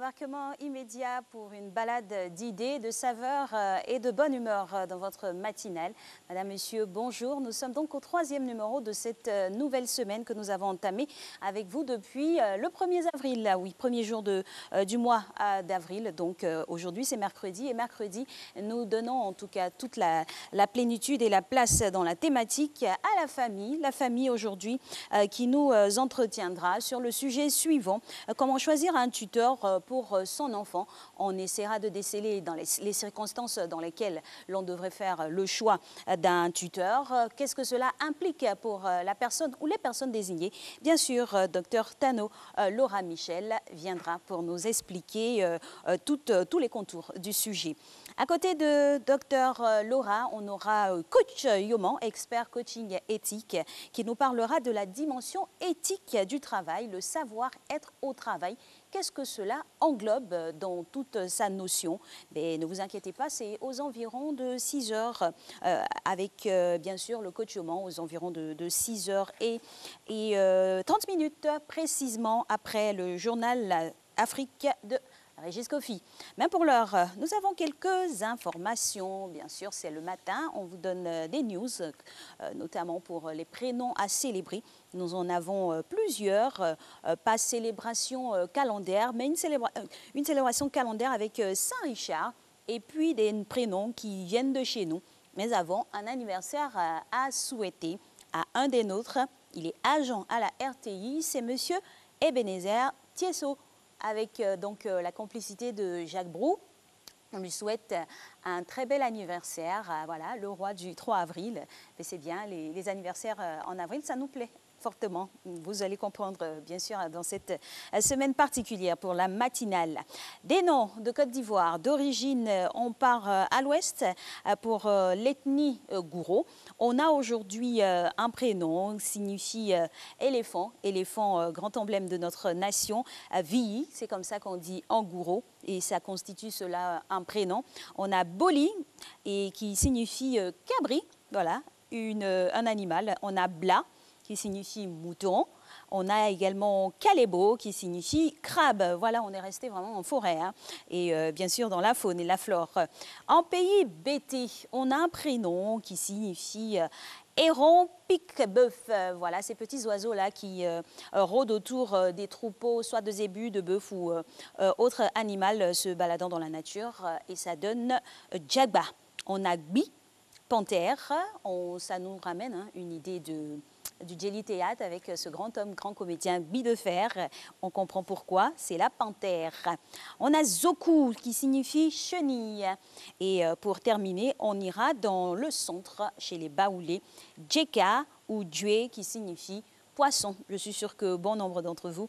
Embarquement immédiat pour une balade d'idées, de saveurs et de bonne humeur dans votre matinale. Madame, Monsieur, bonjour. Nous sommes donc au 3e numéro de cette nouvelle semaine que nous avons entamée avec vous depuis le 1er avril. Oui, premier jour du mois d'avril. Donc aujourd'hui, c'est mercredi. Et mercredi, nous donnons en tout cas toute la plénitude et la place dans la thématique à la famille. La famille aujourd'hui qui nous entretiendra sur le sujet suivant. Comment choisir un tuteur pour son enfant. On essaiera de déceler dans les circonstances dans lesquelles l'on devrait faire le choix d'un tuteur. Qu'est-ce que cela implique pour la personne ou les personnes désignées? Bien sûr, Dr Tano Laura Michel viendra pour nous expliquer tous les contours du sujet. À côté de Dr Laura, on aura Coach Yoman, expert coaching éthique, qui nous parlera de la dimension éthique du travail, le savoir-être au travail. Qu'est-ce que cela englobe dans toute sa notion? Mais ne vous inquiétez pas, c'est aux environs de 6 heures, avec bien sûr le coach Yoman, aux environs de 6 heures et 30 minutes précisément après le journal Afrique de Régis Kofi. Mais pour l'heure, nous avons quelques informations. Bien sûr, c'est le matin. On vous donne des news, notamment pour les prénoms à célébrer. Nous en avons plusieurs, pas célébration calendaire, mais une célébration calendaire avec Saint-Richard et puis des prénoms qui viennent de chez nous. Mais avant, un anniversaire à souhaiter à un des nôtres. Il est agent à la RTI, c'est monsieur Ebenezer Tiesso, avec donc la complicité de Jacques Brou. On lui souhaite un très bel anniversaire, voilà, le roi du 3 avril. Mais c'est bien, les anniversaires en avril, ça nous plaît fortement. Vous allez comprendre, bien sûr, dans cette semaine particulière pour la matinale. Des noms de Côte d'Ivoire d'origine, on part à l'ouest pour l'ethnie Gouro. On a aujourd'hui un prénom qui signifie éléphant, grand emblème de notre nation, Vii, c'est comme ça qu'on dit en Gouro, et ça constitue cela un prénom. On a Boli, et qui signifie cabri, voilà, un animal. On a Bla, qui signifie mouton. On a également Kalebo, qui signifie crabe. Voilà, on est resté vraiment en forêt, hein. Et bien sûr dans la faune et la flore. En pays Bété, on a un prénom qui signifie héron pique-bœuf. Voilà, ces petits oiseaux-là qui rôdent autour des troupeaux, soit de zébus, de bœufs ou autres animaux se baladant dans la nature. Et ça donne Djagba. On a Gbi, panthère. Ça nous ramène une idée du Jelly Théâtre avec ce grand homme, grand comédien Gbi de Fer. On comprend pourquoi, c'est la panthère. On a Zoku qui signifie chenille. Et pour terminer, on ira dans le centre chez les Baoulés, Djeka ou Djue qui signifie poisson. Je suis sûre que bon nombre d'entre vous,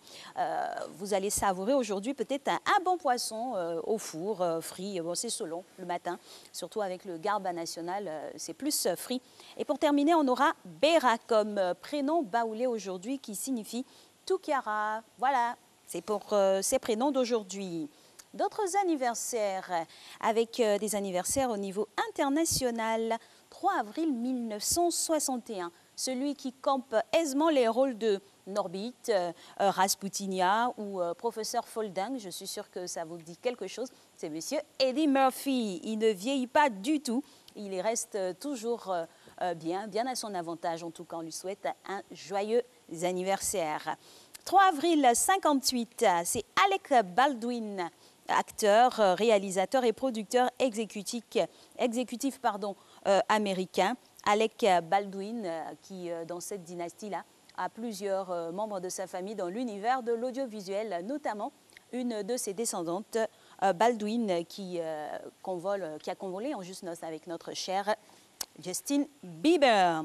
vous allez savourer aujourd'hui peut-être un bon poisson au four, frit. Bon, c'est selon le matin, surtout avec le garba national, c'est plus frit. Et pour terminer, on aura Béra comme prénom baoulé aujourd'hui qui signifie Toukiara. Voilà, c'est pour ces prénoms d'aujourd'hui. D'autres anniversaires, avec des anniversaires au niveau international. 3 avril 1961. Celui qui campe aisément les rôles de Norbit, Rasputinia ou professeur Folding, je suis sûre que ça vous dit quelque chose, c'est monsieur Eddie Murphy. Il ne vieillit pas du tout, il reste toujours bien à son avantage. En tout cas, on lui souhaite un joyeux anniversaire. 3 avril 58, c'est Alec Baldwin, acteur, réalisateur et producteur exécutif américain. Alec Baldwin, qui dans cette dynastie-là a plusieurs membres de sa famille dans l'univers de l'audiovisuel, notamment une de ses descendantes, Baldwin, qui a convolé en juste noces avec notre cher Justin Bieber.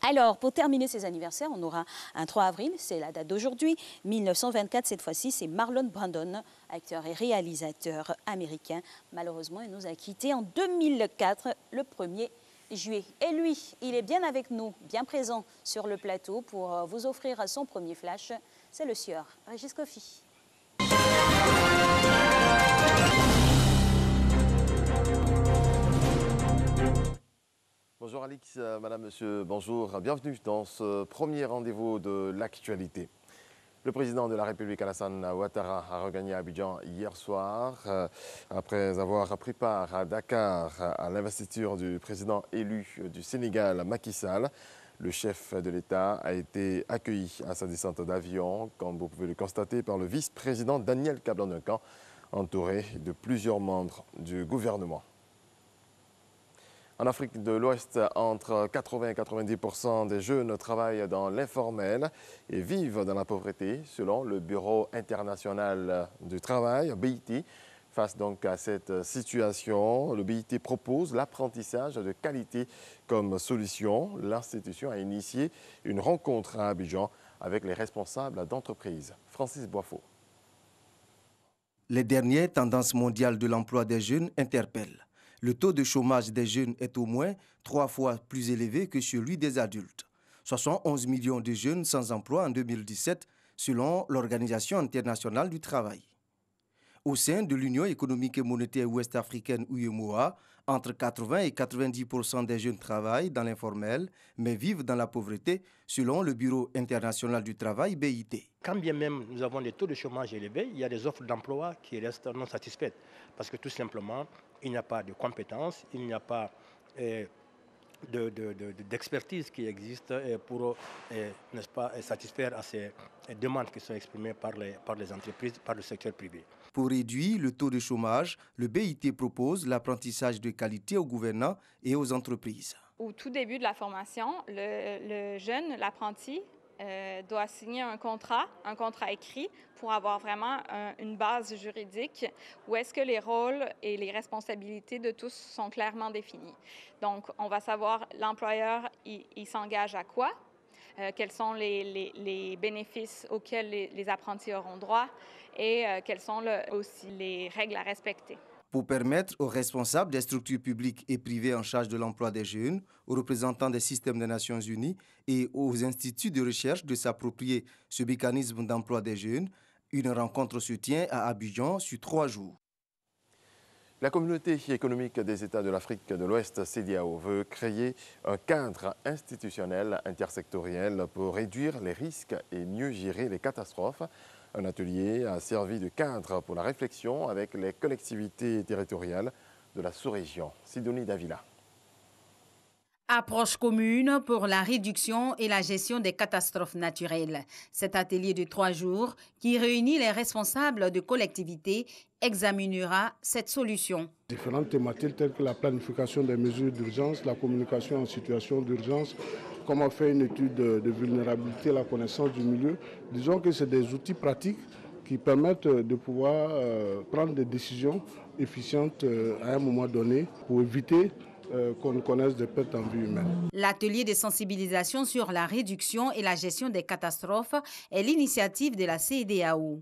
Alors, pour terminer ces anniversaires, on aura un 3 avril, c'est la date d'aujourd'hui, 1924, cette fois-ci, c'est Marlon Brando, acteur et réalisateur américain. Malheureusement, il nous a quittés en 2004, le 1er juillet. Et lui, il est bien avec nous, bien présent sur le plateau pour vous offrir son premier flash. C'est le sieur Régis Kofi. Bonjour Alix, madame, monsieur, bonjour. Bienvenue dans ce premier rendez-vous de l'actualité. Le président de la République, Alassane Ouattara, a regagné Abidjan hier soir après avoir pris part à Dakar à l'investiture du président élu du Sénégal, Macky Sall. Le chef de l'État a été accueilli à sa descente d'avion, comme vous pouvez le constater, par le vice-président Daniel Kablan-Duncan, entouré de plusieurs membres du gouvernement. En Afrique de l'Ouest, entre 80 et 90% des jeunes travaillent dans l'informel et vivent dans la pauvreté, selon le Bureau international du travail, BIT. Face donc à cette situation, le BIT propose l'apprentissage de qualité comme solution. L'institution a initié une rencontre à Abidjan avec les responsables d'entreprises. Francis Boifo. Les dernières tendances mondiales de l'emploi des jeunes interpellent. Le taux de chômage des jeunes est au moins 3 fois plus élevé que celui des adultes. 71 millions de jeunes sans emploi en 2017, selon l'Organisation internationale du travail. Au sein de l'Union économique et monétaire ouest-africaine UEMOA, entre 80 et 90% des jeunes travaillent dans l'informel, mais vivent dans la pauvreté, selon le Bureau international du travail, BIT. Quand bien même nous avons des taux de chômage élevés, il y a des offres d'emploi qui restent non satisfaites. Parce que tout simplement, il n'y a pas de compétences, il n'y a pas d'expertise qui existe pour n'est-ce pas, satisfaire à ces demandes qui sont exprimées par les entreprises, par le secteur privé. Pour réduire le taux de chômage, le BIT propose l'apprentissage de qualité aux gouvernants et aux entreprises. Au tout début de la formation, le jeune, l'apprenti, doit signer un contrat écrit pour avoir vraiment une base juridique où est-ce que les rôles et les responsabilités de tous sont clairement définis. Donc, on va savoir l'employeur, il s'engage à quoi, quels sont les bénéfices auxquels les apprentis auront droit et quelles sont aussi les règles à respecter. Pour permettre aux responsables des structures publiques et privées en charge de l'emploi des jeunes, aux représentants des systèmes des Nations Unies et aux instituts de recherche de s'approprier ce mécanisme d'emploi des jeunes, une rencontre se tient à Abidjan sur 3 jours. La communauté économique des États de l'Afrique de l'Ouest, CEDEAO, veut créer un cadre institutionnel intersectoriel pour réduire les risques et mieux gérer les catastrophes. Un atelier a servi de cadre pour la réflexion avec les collectivités territoriales de la sous-région. Sidonie Davila. Approche commune pour la réduction et la gestion des catastrophes naturelles. Cet atelier de 3 jours, qui réunit les responsables de collectivités, examinera cette solution. Différentes thématiques telles que la planification des mesures d'urgence, la communication en situation d'urgence, comment faire une étude de vulnérabilité, la connaissance du milieu. Disons que c'est des outils pratiques qui permettent de pouvoir prendre des décisions efficientes à un moment donné pour éviter qu'on connaisse des pertes en vie humaine. L'atelier de sensibilisation sur la réduction et la gestion des catastrophes est l'initiative de la CEDEAO,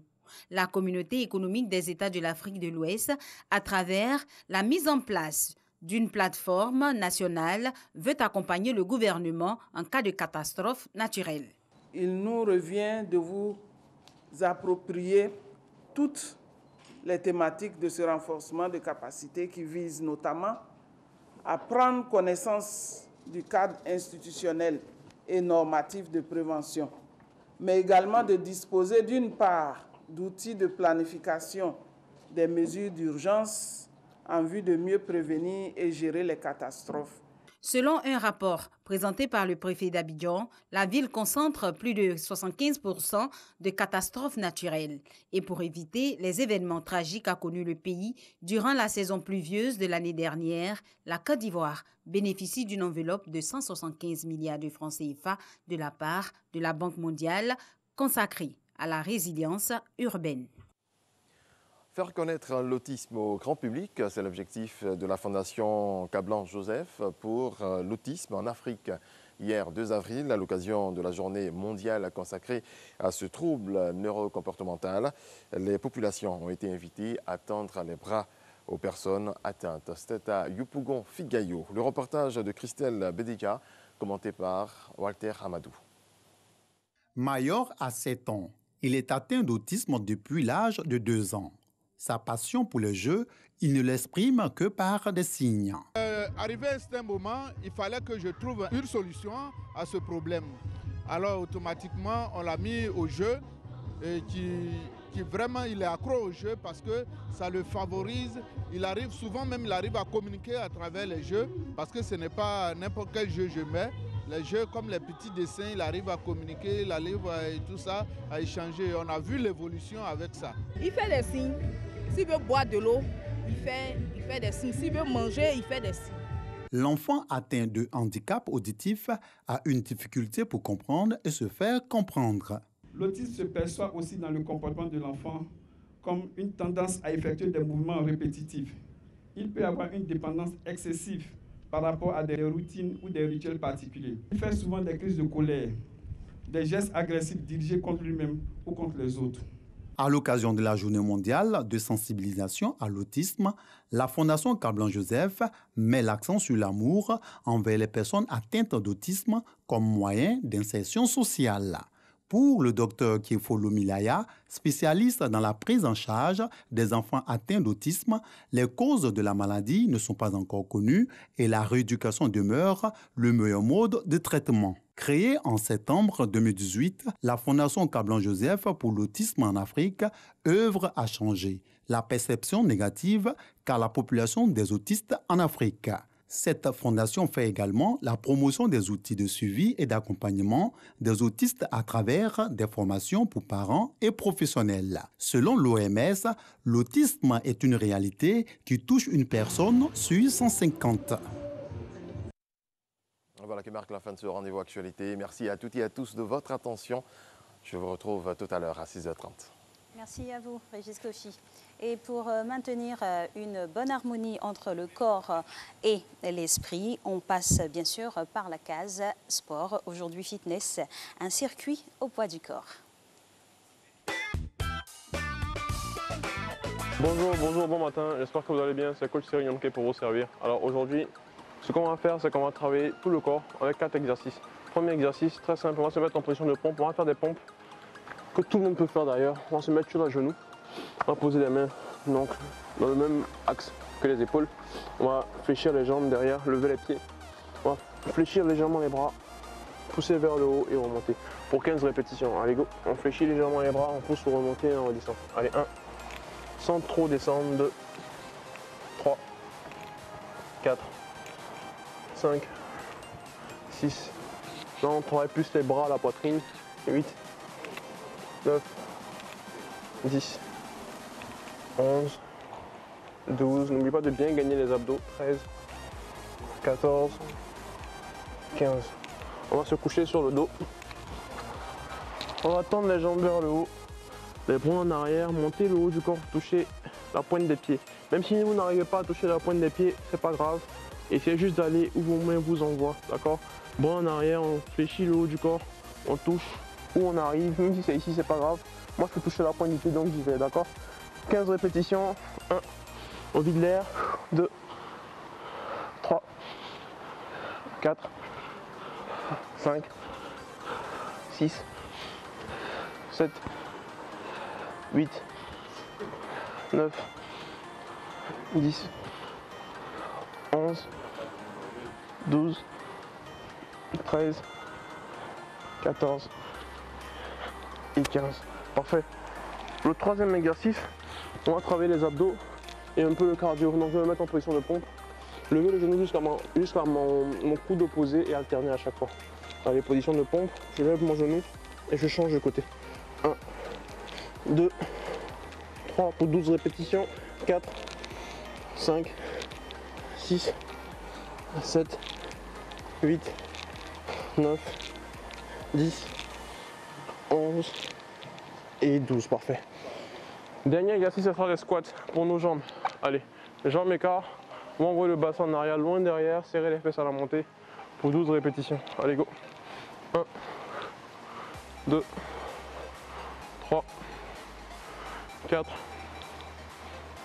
la communauté économique des États de l'Afrique de l'Ouest, à travers la mise en place d'une plateforme nationale, veut accompagner le gouvernement en cas de catastrophe naturelle. Il nous revient de vous approprier toutes les thématiques de ce renforcement de capacité qui visent notamment à prendre connaissance du cadre institutionnel et normatif de prévention, mais également de disposer d'une part d'outils de planification des mesures d'urgence en vue de mieux prévenir et gérer les catastrophes. Selon un rapport présenté par le préfet d'Abidjan, la ville concentre plus de 75% de catastrophes naturelles. Et pour éviter les événements tragiques qu'a connus le pays durant la saison pluvieuse de l'année dernière, la Côte d'Ivoire bénéficie d'une enveloppe de 175 milliards de francs CFA de la part de la Banque mondiale consacrée à la résilience urbaine. Faire connaître l'autisme au grand public, c'est l'objectif de la Fondation Kablan-Joseph pour l'autisme en Afrique. Hier, 2 avril, à l'occasion de la journée mondiale consacrée à ce trouble neurocomportemental, les populations ont été invitées à tendre les bras aux personnes atteintes. C'était à Yopougon Figayo. Le reportage de Christelle Bédéja, commenté par Walter Amadou. Mayor a 7 ans. Il est atteint d'autisme depuis l'âge de 2 ans. Sa passion pour le jeu, il ne l'exprime que par des signes. Arrivé à un certain moment, il fallait que je trouve une solution à ce problème. Alors automatiquement, on l'a mis au jeu et qui vraiment il est accro au jeu parce que ça le favorise. Il arrive à communiquer à travers les jeux parce que ce n'est pas n'importe quel jeu je mets. Les jeux comme les petits dessins, il arrive à communiquer, il arrive et tout ça, à échanger. On a vu l'évolution avec ça. Il fait des signes. S'il veut boire de l'eau, il fait des signes. S'il veut manger, il fait des signes. L'enfant atteint de handicap auditif a une difficulté pour comprendre et se faire comprendre. L'autisme se perçoit aussi dans le comportement de l'enfant comme une tendance à effectuer des mouvements répétitifs. Il peut avoir une dépendance excessive par rapport à des routines ou des rituels particuliers. Il fait souvent des crises de colère, des gestes agressifs dirigés contre lui-même ou contre les autres. À l'occasion de la Journée mondiale de sensibilisation à l'autisme, la Fondation Carl-Blanc-Joseph met l'accent sur l'amour envers les personnes atteintes d'autisme comme moyen d'insertion sociale. Pour le docteur Kiefolo Milaya, spécialiste dans la prise en charge des enfants atteints d'autisme, les causes de la maladie ne sont pas encore connues et la rééducation demeure le meilleur mode de traitement. Créée en septembre 2018, la Fondation Carl-Blanc-Joseph pour l'autisme en Afrique œuvre à changer la perception négative qu'a la population des autistes en Afrique. Cette fondation fait également la promotion des outils de suivi et d'accompagnement des autistes à travers des formations pour parents et professionnels. Selon l'OMS, l'autisme est une réalité qui touche une personne sur 150. Voilà qui marque la fin de ce rendez-vous actualité. Merci à toutes et à tous de votre attention. Je vous retrouve tout à l'heure à 6h30. Merci à vous, Régis Cauchy. Et pour maintenir une bonne harmonie entre le corps et l'esprit, on passe bien sûr par la case sport, aujourd'hui fitness, un circuit au poids du corps. Bonjour, bon matin, j'espère que vous allez bien, c'est coach Cyril Yomke pour vous servir. Alors aujourd'hui, ce qu'on va faire, c'est qu'on va travailler tout le corps avec 4 exercices. Premier exercice, très simple, on va se mettre en position de pompe, on va faire des pompes que tout le monde peut faire d'ailleurs. On va se mettre sur le genou, on va poser les mains donc, dans le même axe que les épaules. On va fléchir les jambes derrière, lever les pieds. On va fléchir légèrement les bras, pousser vers le haut et remonter. Pour 15 répétitions, allez go, on fléchit légèrement les bras, on pousse pour remonter et on redescend. Allez, 1, sans trop descendre, 2, 3, 4, 5, 6, là on travaille plus les bras à la poitrine, 8, 9, 10, 11, 12, n'oublie pas de bien gagner les abdos, 13, 14, 15. On va se coucher sur le dos. On va tendre les jambes vers le haut, les bras en arrière, monter le haut du corps, toucher la pointe des pieds. Même si vous n'arrivez pas à toucher la pointe des pieds, c'est pas grave. Essayez juste d'aller où vos mains vous envoient, d'accord? Bras en arrière, on fléchit le haut du corps, on touche où on arrive, même si c'est ici, c'est pas grave. Moi, je peux toucher la pointe du pied, donc j'y vais, d'accord? 15 répétitions, 1, on vide l'air, 2, 3, 4, 5, 6, 7, 8, 9, 10, 11, 12, 13, 14 et 15. Parfait. Le troisième exercice, on va travailler les abdos et un peu le cardio. Donc je vais me mettre en position de pompe. Lever les genoux jusqu'à mon coude opposé et alterner à chaque fois. Allez, position de pompe, je lève mon genou et je change de côté. 1, 2, 3 pour 12 répétitions, 4, 5, 6, 7, 8, 9, 10, 11 et 12, parfait. Dernier exercice, ce sera les squats pour nos jambes. Allez, jambes écart, on va envoyer le bassin en arrière, loin derrière, serrer les fesses à la montée pour 12 répétitions. Allez, go. 1, 2, 3, 4,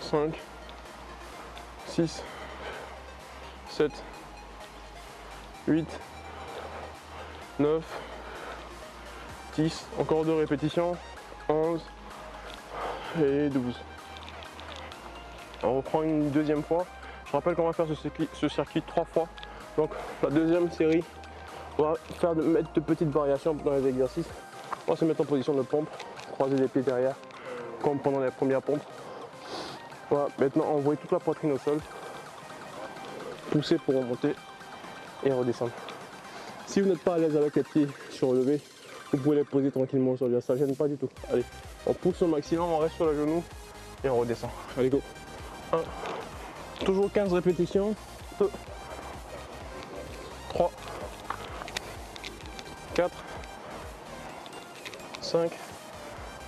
5, 6, 7, 8, 9, 10, encore 2 répétitions, 11 et 12. On reprend une deuxième fois. Je rappelle qu'on va faire ce circuit 3 fois. Donc la deuxième série, on va mettre de petites variations dans les exercices. On va se mettre en position de pompe. croiser les pieds derrière, comme pendant les premières pompes. Voilà, maintenant envoyez toute la poitrine au sol, poussez pour remonter et redescendre. Si vous n'êtes pas à l'aise avec les pieds surlevés, vous pouvez les poser tranquillement sur le sol, ça ne gêne pas du tout. Allez, on pousse au maximum, on reste sur le genou et on redescend. Allez, go. 1, toujours 15 répétitions. 2, 3, 4, 5.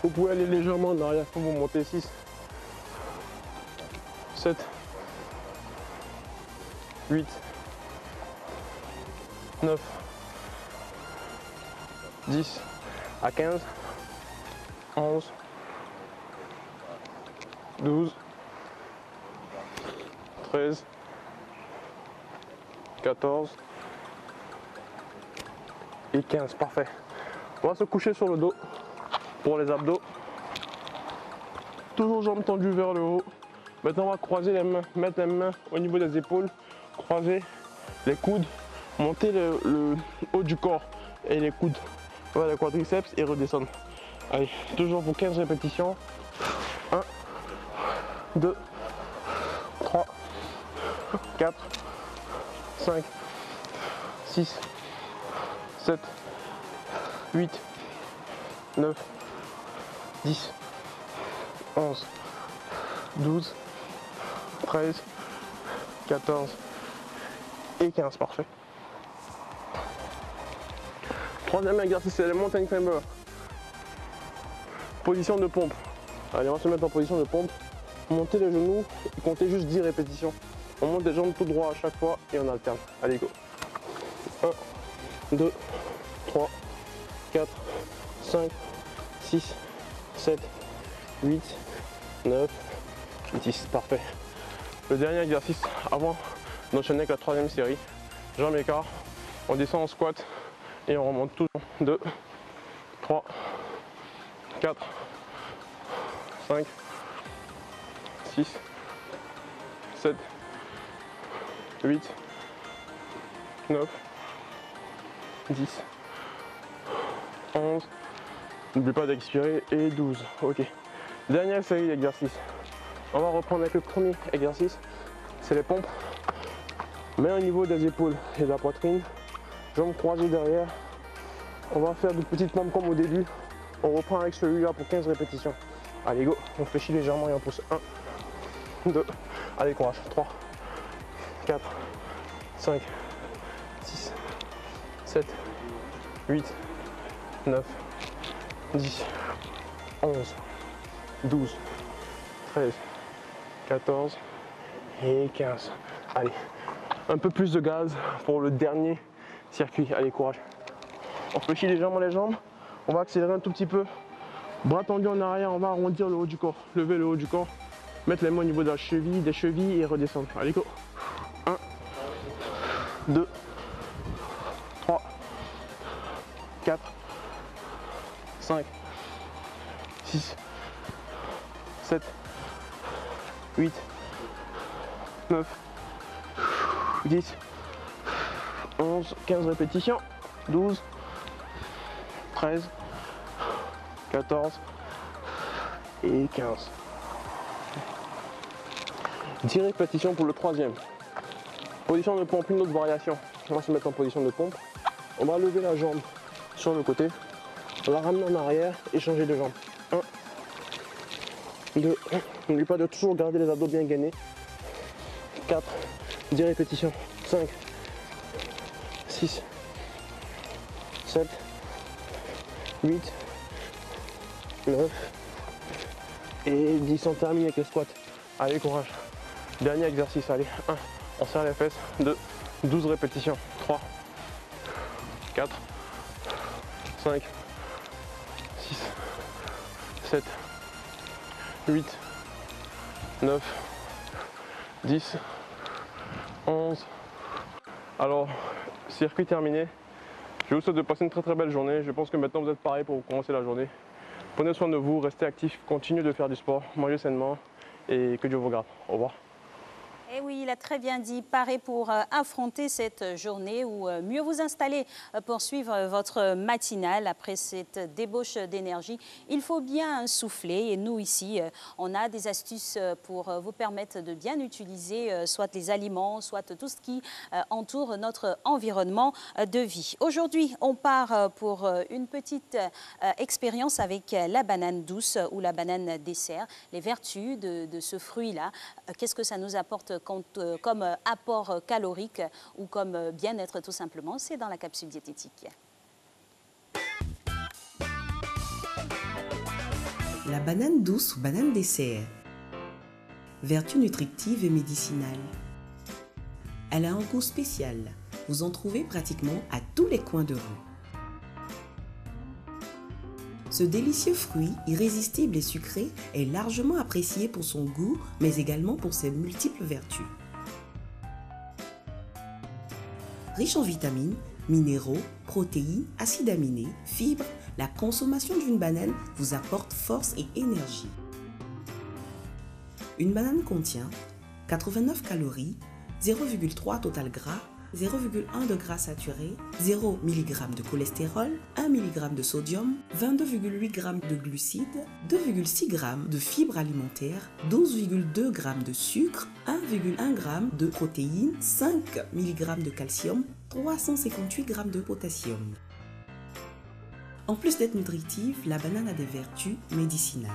Vous pouvez aller légèrement en arrière quand vous montez. 6, 7, 8, 9, 10 à 15, 11, 12, 13, 14 et 15. Parfait. On va se coucher sur le dos pour les abdos. Toujours jambes tendues vers le haut. Maintenant on va croiser les mains, mettre les mains au niveau des épaules, croiser les coudes, monter le haut du corps et les coudes vers les quadriceps et redescendre. Allez, toujours pour 15 répétitions. 1, 2, 3, 4, 5, 6, 7, 8, 9, 10, 11, 12, 13, 14 et 15. Parfait. Troisième exercice, c'est le mountain climber. Position de pompe. Allez, on va se mettre en position de pompe. Montez les genoux et comptez juste 10 répétitions. On monte les jambes tout droit à chaque fois et on alterne. Allez, go. 1, 2, 3, 4, 5, 6, 7, 8, 9, 10. Parfait. Le dernier exercice avant d'enchaîner avec la troisième série. Jambes écart. On descend en squat et on remonte tout. 2, 3, 4, 5, 6, 7, 8, 9, 10, 11, n'oublie pas d'expirer, et 12. Ok. Dernière série d'exercices. On va reprendre avec le premier exercice, c'est les pompes. Main au niveau des épaules et de la poitrine, jambes croisées derrière. On va faire de petites pompes comme au début. On reprend avec celui-là pour 15 répétitions. Allez, go, on fléchit légèrement et on pousse. 1, 2, allez, courage. 3, 4, 5, 6, 7, 8, 9, 10, 11, 12, 13, 14 et 15. Allez, un peu plus de gaz pour le dernier circuit. Allez, courage. On fléchit légèrement les jambes. On va accélérer un tout petit peu. Bras tendus en arrière, on va arrondir le haut du corps. Lever le haut du corps. Mettre les mains au niveau de la cheville, des chevilles et redescendre. Allez, go. 1, 2, 3, 4, 5, 6, 7, 8, 9, 10, 11, 15 répétitions, 12, 13, 14 et 15. 10 répétitions pour le troisième. Position de pompe, une autre variation. On va se mettre en position de pompe. On va lever la jambe sur le côté, on la ramener en arrière et changer de jambe. 1, 2, n'oublie pas de toujours garder les abdos bien gainés. 4, 10 répétitions. 5, 6, 7, 8, 9 et 10. On termine avec les squats. Allez, courage. Dernier exercice, allez. 1, on serre les fesses. 2, 12 répétitions. 3, 4, 5, 6, 7, 8, 9, 10, 11. Alors, circuit terminé. Je vous souhaite de passer une très très belle journée. Je pense que maintenant vous êtes parés pour commencer la journée. Prenez soin de vous, restez actifs, continuez de faire du sport, mangez sainement et que Dieu vous garde. Au revoir. Eh oui, il a très bien dit, paré pour affronter cette journée ou mieux vous installer pour suivre votre matinale après cette débauche d'énergie. Il faut bien souffler et nous ici, on a des astuces pour vous permettre de bien utiliser soit les aliments, soit tout ce qui entoure notre environnement de vie. Aujourd'hui, on part pour une petite expérience avec la banane douce ou la banane dessert. Les vertus de ce fruit-là, qu'est-ce que ça nous apporte comme apport calorique ou comme bien-être tout simplement, c'est dans la capsule diététique. La banane douce ou banane dessert. Vertus nutritives et médicinales. Elle a un goût spécial. Vous en trouvez pratiquement à tous les coins de rue. Ce délicieux fruit, irrésistible et sucré, est largement apprécié pour son goût, mais également pour ses multiples vertus. Riche en vitamines, minéraux, protéines, acides aminés, fibres, la consommation d'une banane vous apporte force et énergie. Une banane contient 89 calories, 0,3 total gras, 0,1 de gras saturé, 0 mg de cholestérol, 1 mg de sodium, 22,8 g de glucides, 2,6 g de fibres alimentaires, 12,2 g de sucre, 1,1 g de protéines, 5 mg de calcium, 358 g de potassium. En plus d'être nutritive, la banane a des vertus médicinales.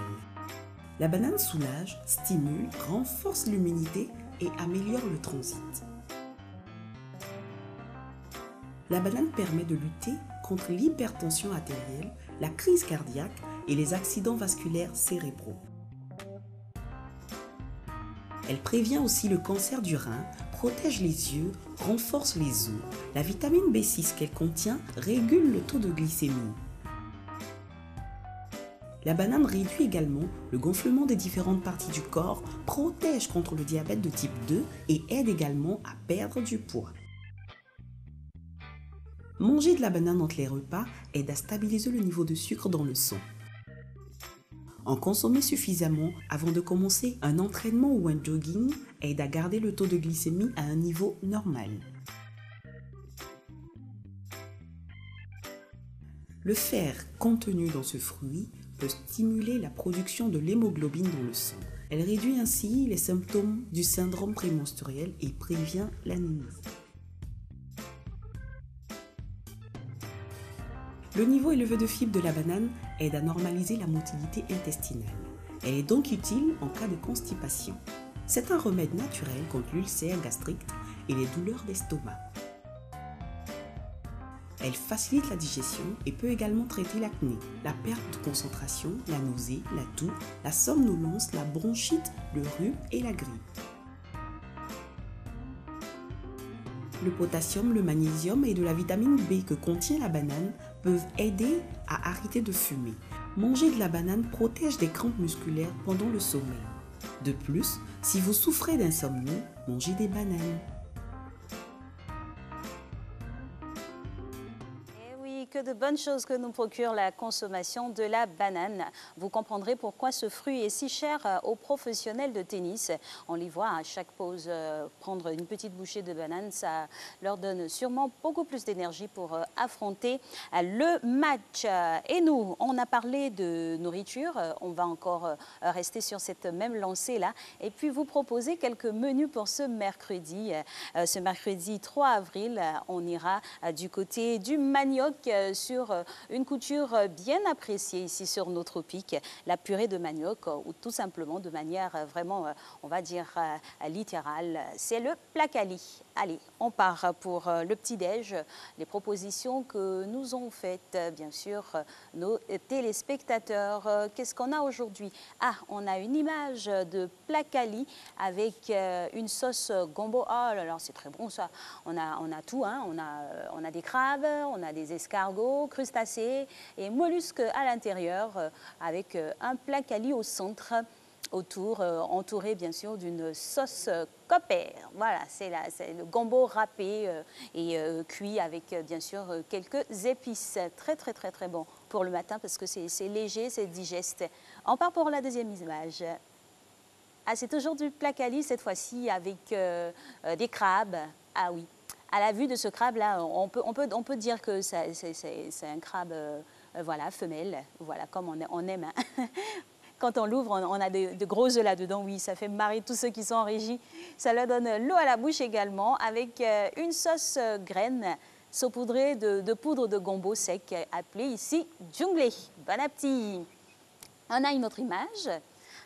La banane soulage, stimule, renforce l'immunité et améliore le transit. La banane permet de lutter contre l'hypertension artérielle, la crise cardiaque et les accidents vasculaires cérébraux. Elle prévient aussi le cancer du rein, protège les yeux, renforce les os. La vitamine B6 qu'elle contient régule le taux de glycémie. La banane réduit également le gonflement des différentes parties du corps, protège contre le diabète de type 2 et aide également à perdre du poids. Manger de la banane entre les repas aide à stabiliser le niveau de sucre dans le sang. En consommer suffisamment avant de commencer un entraînement ou un jogging aide à garder le taux de glycémie à un niveau normal. Le fer contenu dans ce fruit peut stimuler la production de l'hémoglobine dans le sang. Elle réduit ainsi les symptômes du syndrome prémenstruel et prévient l'anémie. Le niveau élevé de fibres de la banane aide à normaliser la motilité intestinale. Elle est donc utile en cas de constipation. C'est un remède naturel contre l'ulcère gastrique et les douleurs d'estomac. Elle facilite la digestion et peut également traiter l'acné, la perte de concentration, la nausée, la toux, la somnolence, la bronchite, le rhume et la grippe. Le potassium, le magnésium et de la vitamine B que contient la banane peuvent aider à arrêter de fumer. Manger de la banane protège des crampes musculaires pendant le sommeil. De plus, si vous souffrez d'insomnie, mangez des bananes. Que de bonnes choses que nous procure la consommation de la banane. Vous comprendrez pourquoi ce fruit est si cher aux professionnels de tennis. On les voit à chaque pause prendre une petite bouchée de banane. Ça leur donne sûrement beaucoup plus d'énergie pour affronter le match. Et nous, on a parlé de nourriture. On va encore rester sur cette même lancée-là. Et puis vous proposer quelques menus pour ce mercredi. Ce mercredi 3 avril, on ira du côté du manioc sur une couture bien appréciée ici sur nos tropiques, la purée de manioc ou tout simplement de manière vraiment, on va dire, littérale, c'est le placali. Allez, on part pour le petit-déj, les propositions que nous ont faites, bien sûr, nos téléspectateurs. Qu'est-ce qu'on a aujourd'hui? Ah, on a une image de placali avec une sauce gombo. Oh là là, c'est très bon ça. On a tout, hein. On a des crabes, on a des escargots, crustacés et mollusques à l'intérieur avec un placali au centre, autour, entouré bien sûr d'une sauce copper. Voilà, c'est le gombo râpé et cuit avec bien sûr quelques épices. Très très très très bon pour le matin parce que c'est léger, c'est digeste. On part pour la deuxième image. Ah, c'est toujours du placali cette fois-ci avec des crabes. Ah oui. À la vue de ce crabe-là, on peut dire que c'est un crabe voilà, femelle, voilà, comme on aime. Hein. Quand on l'ouvre, on a de gros œufs là-dedans. Oui, ça fait marrer tous ceux qui sont en régie. Ça leur donne l'eau à la bouche également avec une sauce graine saupoudrée de poudre de gombo sec appelée ici djunglé. Bon appétit. On a une autre image,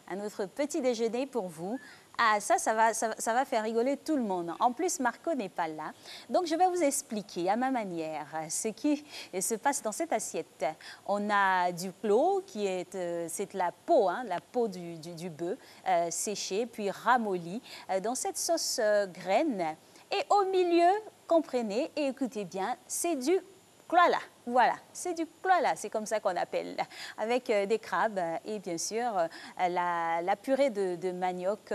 un autre petit déjeuner pour vous. Ah, ça va faire rigoler tout le monde. En plus, Marco n'est pas là. Donc, je vais vous expliquer à ma manière ce qui se passe dans cette assiette. On a du clos, c'est la peau du bœuf séché, puis ramolli dans cette sauce graine. Et au milieu, comprenez et écoutez bien, c'est du kloala. Voilà, c'est du kloala, c'est comme ça qu'on appelle, avec des crabes et bien sûr la purée de manioc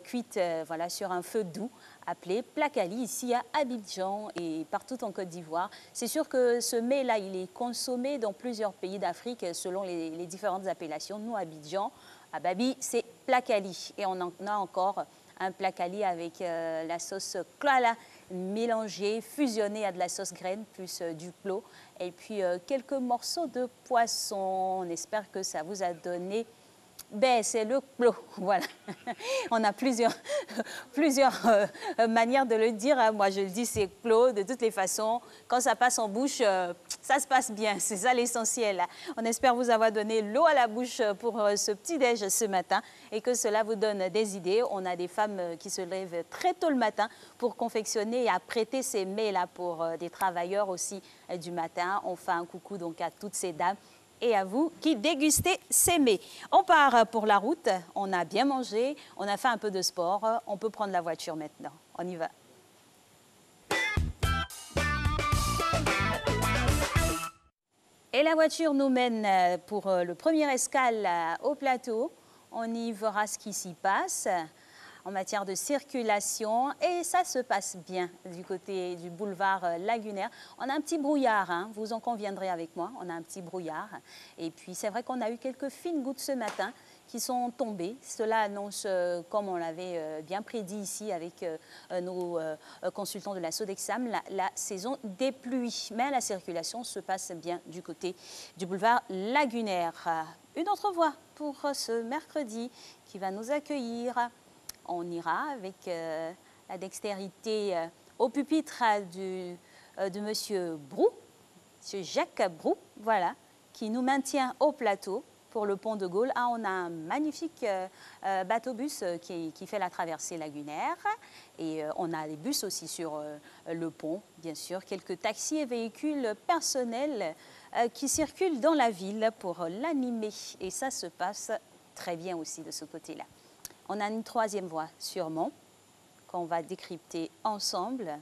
cuite voilà, sur un feu doux appelé placali ici à Abidjan et partout en Côte d'Ivoire. C'est sûr que ce mets-là, il est consommé dans plusieurs pays d'Afrique selon les différentes appellations. Nous, à Abidjan, à Babi, c'est placali et on en a encore un placali avec la sauce kloala mélangée, fusionnée à de la sauce graine plus du clos et puis quelques morceaux de poisson. On espère que ça vous a donné. Ben, c'est le clos, voilà. On a plusieurs manières de le dire. Moi, je le dis, c'est clos. De toutes les façons, quand ça passe en bouche, ça se passe bien. C'est ça l'essentiel. On espère vous avoir donné l'eau à la bouche pour ce petit-déj ce matin et que cela vous donne des idées. On a des femmes qui se lèvent très tôt le matin pour confectionner et apprêter ces mets-là pour des travailleurs aussi du matin. On fait un coucou donc à toutes ces dames et à vous qui dégustez ces mets. On part pour la route, on a bien mangé, on a fait un peu de sport, on peut prendre la voiture maintenant. On y va. Et la voiture nous mène pour le premier escale au plateau. On y verra ce qui s'y passe en matière de circulation et ça se passe bien du côté du boulevard Lagunaire. On a un petit brouillard, hein, vous en conviendrez avec moi, on a un petit brouillard. Et puis c'est vrai qu'on a eu quelques fines gouttes ce matin qui sont tombées. Cela annonce, comme on l'avait bien prédit ici avec nos consultants de la Sodexam, la saison des pluies. Mais la circulation se passe bien du côté du boulevard Lagunaire. Une autre voie pour ce mercredi qui va nous accueillir. On ira avec la dextérité au pupitre de M. Brou, M. Jacques Brou, voilà, qui nous maintient au plateau pour le pont de Gaulle. Ah, on a un magnifique bateau-bus qui fait la traversée lagunaire et on a des bus aussi sur le pont, bien sûr, quelques taxis et véhicules personnels qui circulent dans la ville pour l'animer et ça se passe très bien aussi de ce côté-là. On a une troisième voie sûrement qu'on va décrypter ensemble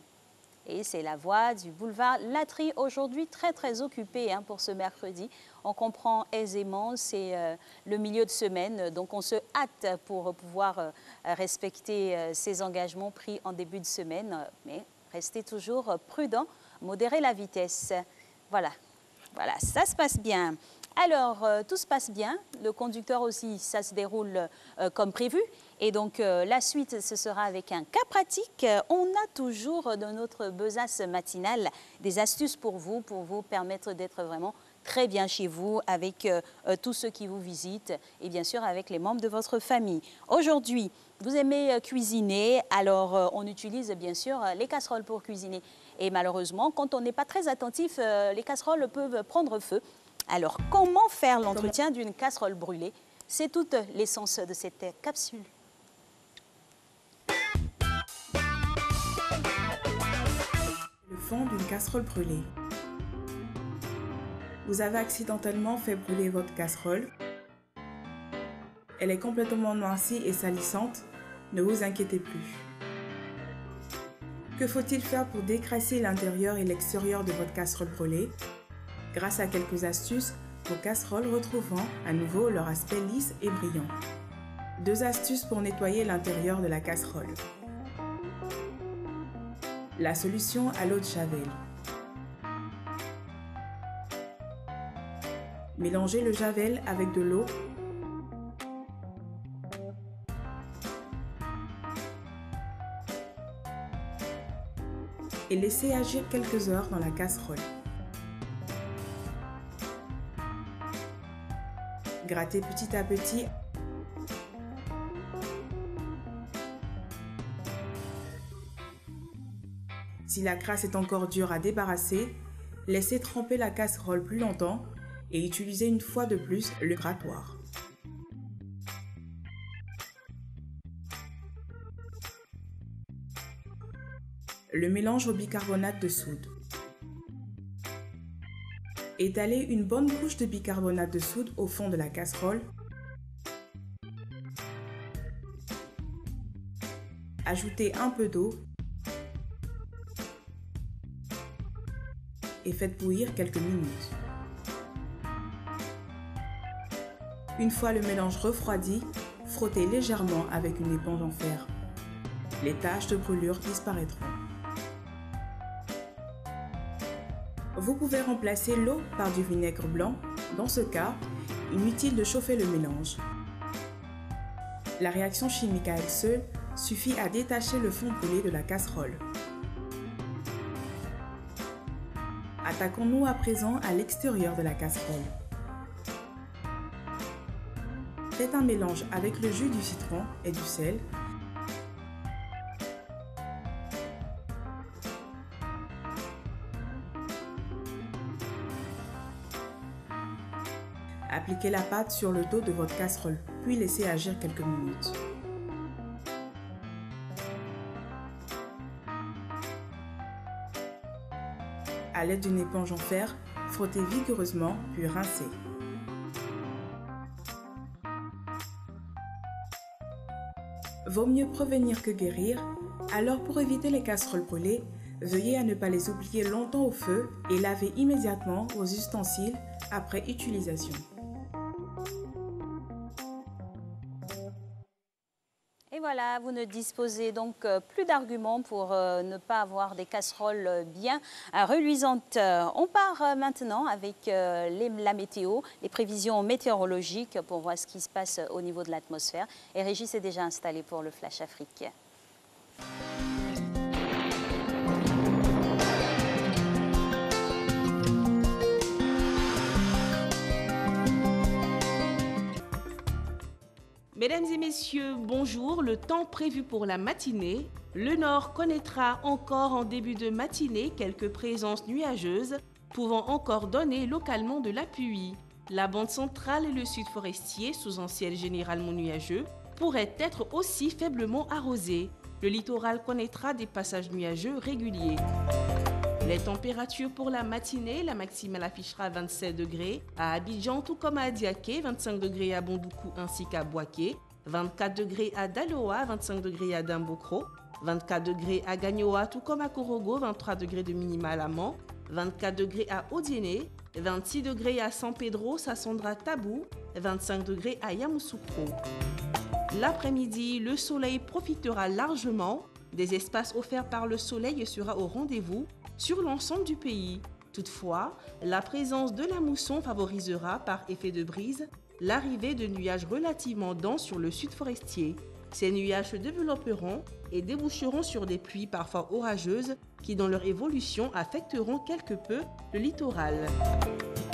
et c'est la voie du boulevard Latry, aujourd'hui très occupée hein, pour ce mercredi. On comprend aisément, c'est le milieu de semaine, donc on se hâte pour pouvoir respecter ces engagements pris en début de semaine, mais restez toujours prudents, modérez la vitesse. Voilà, ça se passe bien. Alors, tout se passe bien, le conducteur aussi, ça se déroule comme prévu. Et donc, la suite, ce sera avec un cas pratique. On a toujours dans notre besace matinale des astuces pour vous permettre d'être vraiment très bien chez vous avec tous ceux qui vous visitent et bien sûr avec les membres de votre famille. Aujourd'hui, vous aimez cuisiner, alors on utilise bien sûr les casseroles pour cuisiner. Et malheureusement, quand on n'est pas très attentif, les casseroles peuvent prendre feu. Alors, comment faire l'entretien d'une casserole brûlée? C'est toute l'essence de cette capsule. Le fond d'une casserole brûlée. Vous avez accidentellement fait brûler votre casserole. Elle est complètement noircie et salissante. Ne vous inquiétez plus. Que faut-il faire pour décrasser l'intérieur et l'extérieur de votre casserole brûlée? Grâce à quelques astuces, vos casseroles retrouveront à nouveau leur aspect lisse et brillant. 2 astuces pour nettoyer l'intérieur de la casserole. La solution à l'eau de Javel. Mélangez le Javel avec de l'eau et laissez agir quelques heures dans la casserole. Grattez petit à petit. Si la crasse est encore dure à débarrasser, laissez tremper la casserole plus longtemps et utilisez une fois de plus le grattoir. Le mélange au bicarbonate de soude. Étalez une bonne couche de bicarbonate de soude au fond de la casserole. Ajoutez un peu d'eau et faites bouillir quelques minutes. Une fois le mélange refroidi, frottez légèrement avec une éponge en fer. Les taches de brûlure disparaîtront. Vous pouvez remplacer l'eau par du vinaigre blanc. Dans ce cas, inutile de chauffer le mélange. La réaction chimique à elle seule suffit à détacher le fond brûlé de la casserole. Attaquons-nous à présent à l'extérieur de la casserole. Faites un mélange avec le jus du citron et du sel. Appliquez la pâte sur le dos de votre casserole, puis laissez agir quelques minutes. À l'aide d'une éponge en fer, frottez vigoureusement, puis rincez. Vaut mieux prévenir que guérir, alors pour éviter les casseroles brûlées, veuillez à ne pas les oublier longtemps au feu et lavez immédiatement vos ustensiles après utilisation. Et voilà, vous ne disposez donc plus d'arguments pour ne pas avoir des casseroles bien reluisantes. On part maintenant avec la météo, les prévisions météorologiques pour voir ce qui se passe au niveau de l'atmosphère. Et Régis est déjà installé pour le Flash Afrique. Mesdames et messieurs, bonjour. Le temps prévu pour la matinée. Le nord connaîtra encore en début de matinée quelques présences nuageuses, pouvant encore donner localement de la pluie. La bande centrale et le sud forestier, sous un ciel généralement nuageux, pourraient être aussi faiblement arrosés. Le littoral connaîtra des passages nuageux réguliers. Les températures pour la matinée, la maximale affichera 27 degrés à Abidjan tout comme à Adiaké, 25 degrés à Bondoukou ainsi qu'à Boaké, 24 degrés à Daloa, 25 degrés à Dambokro, 24 degrés à Gagnoa tout comme à Korogo, 23 degrés de minimale à Mans, 24 degrés à Odiéné, 26 degrés à San Pedro, Sassandra Tabou, 25 degrés à Yamoussoukro. L'après-midi, le soleil profitera largement. Des espaces offerts par le soleil sera au rendez-vous sur l'ensemble du pays. Toutefois, la présence de la mousson favorisera par effet de brise l'arrivée de nuages relativement denses sur le sud forestier. Ces nuages se développeront et déboucheront sur des pluies parfois orageuses qui, dans leur évolution, affecteront quelque peu le littoral.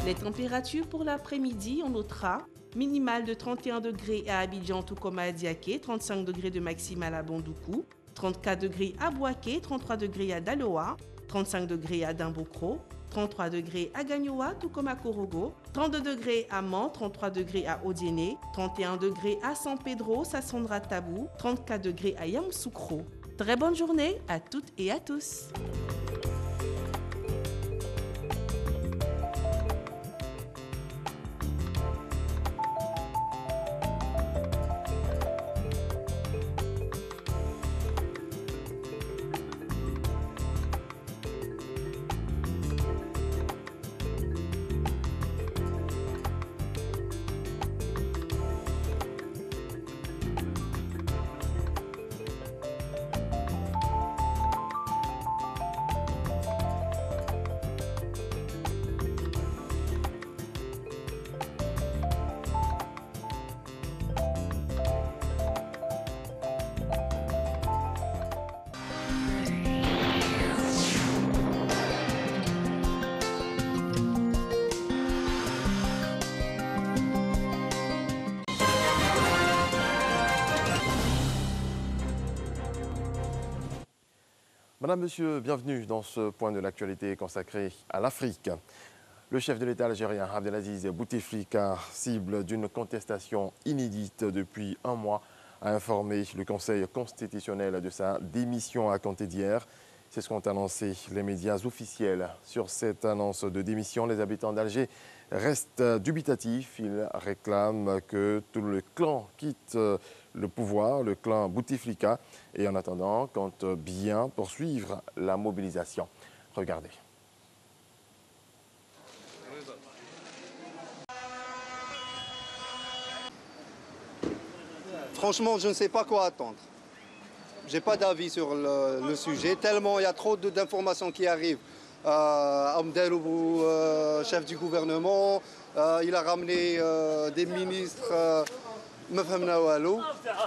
Les températures pour l'après-midi, on notera minimale de 31 degrés à Abidjan tout comme à Adiaké, 35 degrés de maximale à Bondoukou, 34 degrés à Boaké, 33 degrés à Daloa, 35 degrés à Dambokro, 33 degrés à Gagnoa, tout comme à Korogo, 32 degrés à Mans, 33 degrés à Odiéné, 31 degrés à San Pedro, Sassandra Tabou, 34 degrés à Yamoussoukro. Très bonne journée à toutes et à tous. Madame, Monsieur, bienvenue dans ce point de l'actualité consacré à l'Afrique. Le chef de l'État algérien, Abdelaziz Bouteflika, cible d'une contestation inédite depuis un mois, a informé le Conseil constitutionnel de sa démission à compter d'hier. C'est ce qu'ont annoncé les médias officiels. Sur cette annonce de démission, les habitants d'Alger restent dubitatifs. Ils réclament que tout le clan quitte le pouvoir, le clan Bouteflika, et en attendant, compte bien poursuivre la mobilisation. Regardez. Franchement, je ne sais pas quoi attendre. Je n'ai pas d'avis sur le sujet, tellement il y a trop d'informations qui arrivent. Amdelou, chef du gouvernement, il a ramené des ministres.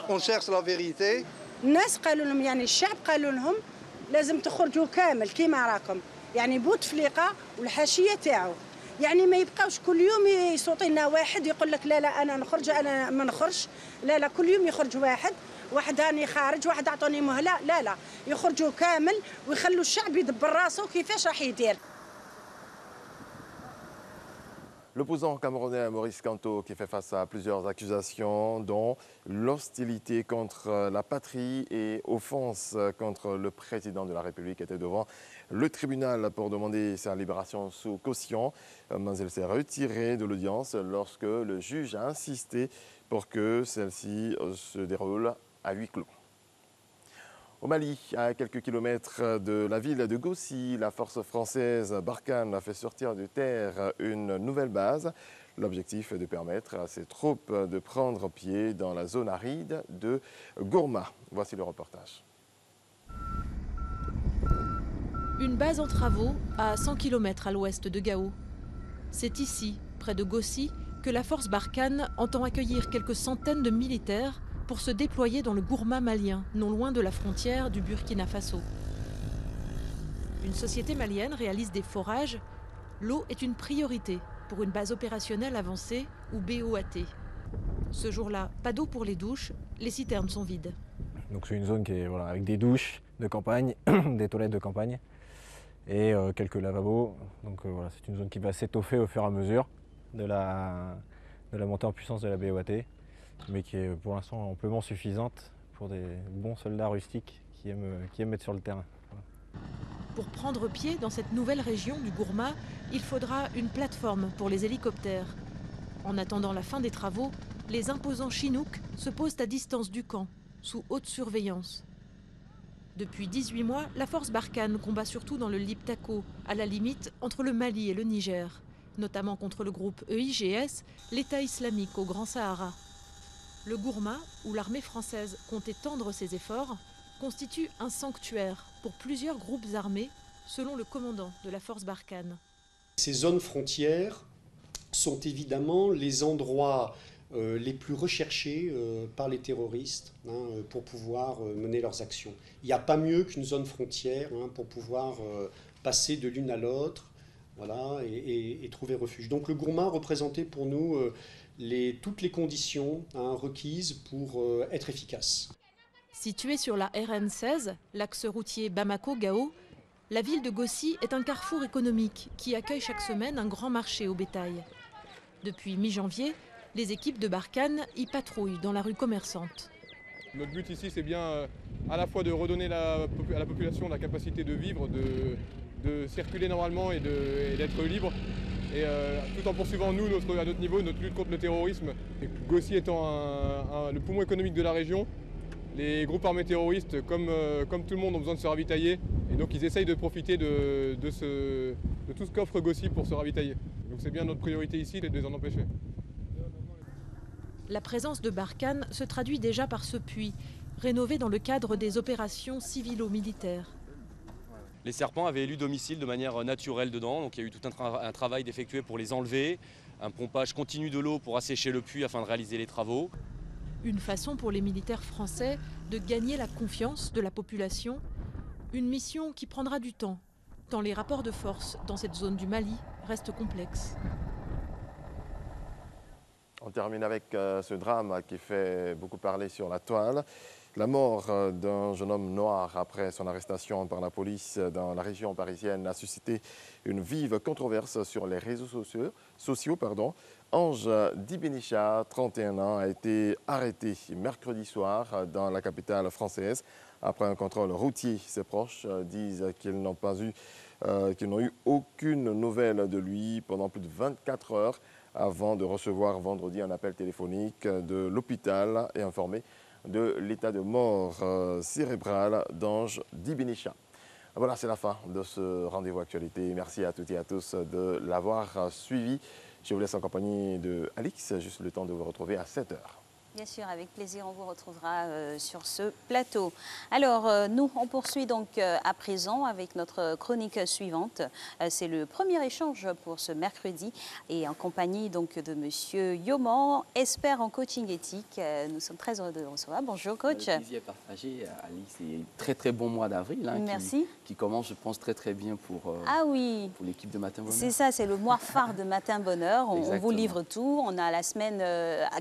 On cherche la vérité. الناس قالوا لهم يعني الشعب قالوا لهم لازم تخرجوا كامل كيما راكم يعني بوتفليقه والحاشيه تاعو يعني ما يبقاوش كل يوم يصوتي لنا واحد يقول لك لا انا نخرج انا ما نخرجش لا كل يوم يخرج واحد راني خارج واحد اعطوني مهله لا يخرجوا كامل ويخلوا الشعب يدبر راسه كيفاش راح يدير. L'opposant camerounais Maurice Kamto qui fait face à plusieurs accusations dont l'hostilité contre la patrie et offense contre le président de la République était devant le tribunal pour demander sa libération sous caution. Mais elle s'est retirée de l'audience lorsque le juge a insisté pour que celle-ci se déroule à huis clos. Au Mali, à quelques kilomètres de la ville de Gossi, la force française Barkhane a fait sortir de terre une nouvelle base. L'objectif est de permettre à ses troupes de prendre pied dans la zone aride de Gourma. Voici le reportage. Une base en travaux à 100 km à l'ouest de Gao. C'est ici, près de Gossi, que la force Barkhane entend accueillir quelques centaines de militaires pour se déployer dans le Gourma malien, non loin de la frontière du Burkina Faso. Une société malienne réalise des forages. L'eau est une priorité pour une base opérationnelle avancée ou BOAT. Ce jour-là, pas d'eau pour les douches, les citernes sont vides. Donc c'est une zone qui est avec des douches de campagne, des toilettes de campagne et quelques lavabos. Donc c'est une zone qui va s'étoffer au fur et à mesure de la montée en puissance de la BOAT, mais qui est pour l'instant amplement suffisante pour des bons soldats rustiques qui aiment être sur le terrain. Pour prendre pied dans cette nouvelle région du Gourma, il faudra une plateforme pour les hélicoptères. En attendant la fin des travaux, les imposants Chinooks se posent à distance du camp, sous haute surveillance. Depuis 18 mois, la force Barkhane combat surtout dans le Liptako, à la limite entre le Mali et le Niger, notamment contre le groupe EIGS, l'État islamique au Grand Sahara. Le Gourma, où l'armée française compte étendre ses efforts, constitue un sanctuaire pour plusieurs groupes armés, selon le commandant de la force Barkhane. Ces zones frontières sont évidemment les endroits les plus recherchés par les terroristes pour pouvoir mener leurs actions. Il n'y a pas mieux qu'une zone frontière pour pouvoir passer de l'une à l'autre et trouver refuge. Donc le Gourma représentait pour nous toutes les conditions requises pour être efficace. Située sur la RN16, l'axe routier Bamako-Gao, la ville de Gossi est un carrefour économique qui accueille chaque semaine un grand marché au bétail. Depuis mi-janvier, les équipes de Barkhane y patrouillent dans la rue commerçante. Notre but ici, c'est bien à la fois de redonner à la population la capacité de vivre, de circuler normalement et d'être libre. Et tout en poursuivant, nous, à notre niveau, notre lutte contre le terrorisme. Et Gossi étant le poumon économique de la région, les groupes armés terroristes, comme tout le monde, ont besoin de se ravitailler. Et donc ils essayent de profiter de tout ce qu'offre Gossi pour se ravitailler. Donc c'est bien notre priorité ici, de les en empêcher. La présence de Barkhane se traduit déjà par ce puits, rénové dans le cadre des opérations civilo-militaires. Les serpents avaient élu domicile de manière naturelle dedans, donc il y a eu tout un travail d'effectuer pour les enlever, un pompage continu de l'eau pour assécher le puits afin de réaliser les travaux. Une façon pour les militaires français de gagner la confiance de la population, une mission qui prendra du temps, tant les rapports de force dans cette zone du Mali restent complexes. On termine avec ce drame qui fait beaucoup parler sur la toile. La mort d'un jeune homme noir après son arrestation par la police dans la région parisienne a suscité une vive controverse sur les réseaux sociaux. Ange Dibénicha, 31 ans, a été arrêté mercredi soir dans la capitale française après un contrôle routier. Ses proches disent qu'ils n'ont eu aucune nouvelle de lui pendant plus de 24 heures avant de recevoir vendredi un appel téléphonique de l'hôpital et informé de l'état de mort cérébrale d'Ange Dibénicha. Voilà, c'est la fin de ce rendez-vous actualité. Merci à toutes et à tous de l'avoir suivi. Je vous laisse en compagnie de Alix, juste le temps de vous retrouver à 7h. Bien sûr, avec plaisir, on vous retrouvera sur ce plateau. Alors, nous, on poursuit donc à présent avec notre chronique suivante. C'est le premier échange pour ce mercredi et en compagnie donc de Monsieur Yoman, expert en coaching éthique. Nous sommes très heureux de le recevoir. Bonjour, coach. Le plaisir partagé, Alice. C'est un très bon mois d'avril Merci. Qui commence, je pense, très bien pour l'équipe de Matin Bonheur. C'est ça, c'est le mois phare de Matin Bonheur. On vous livre tout. On a la semaine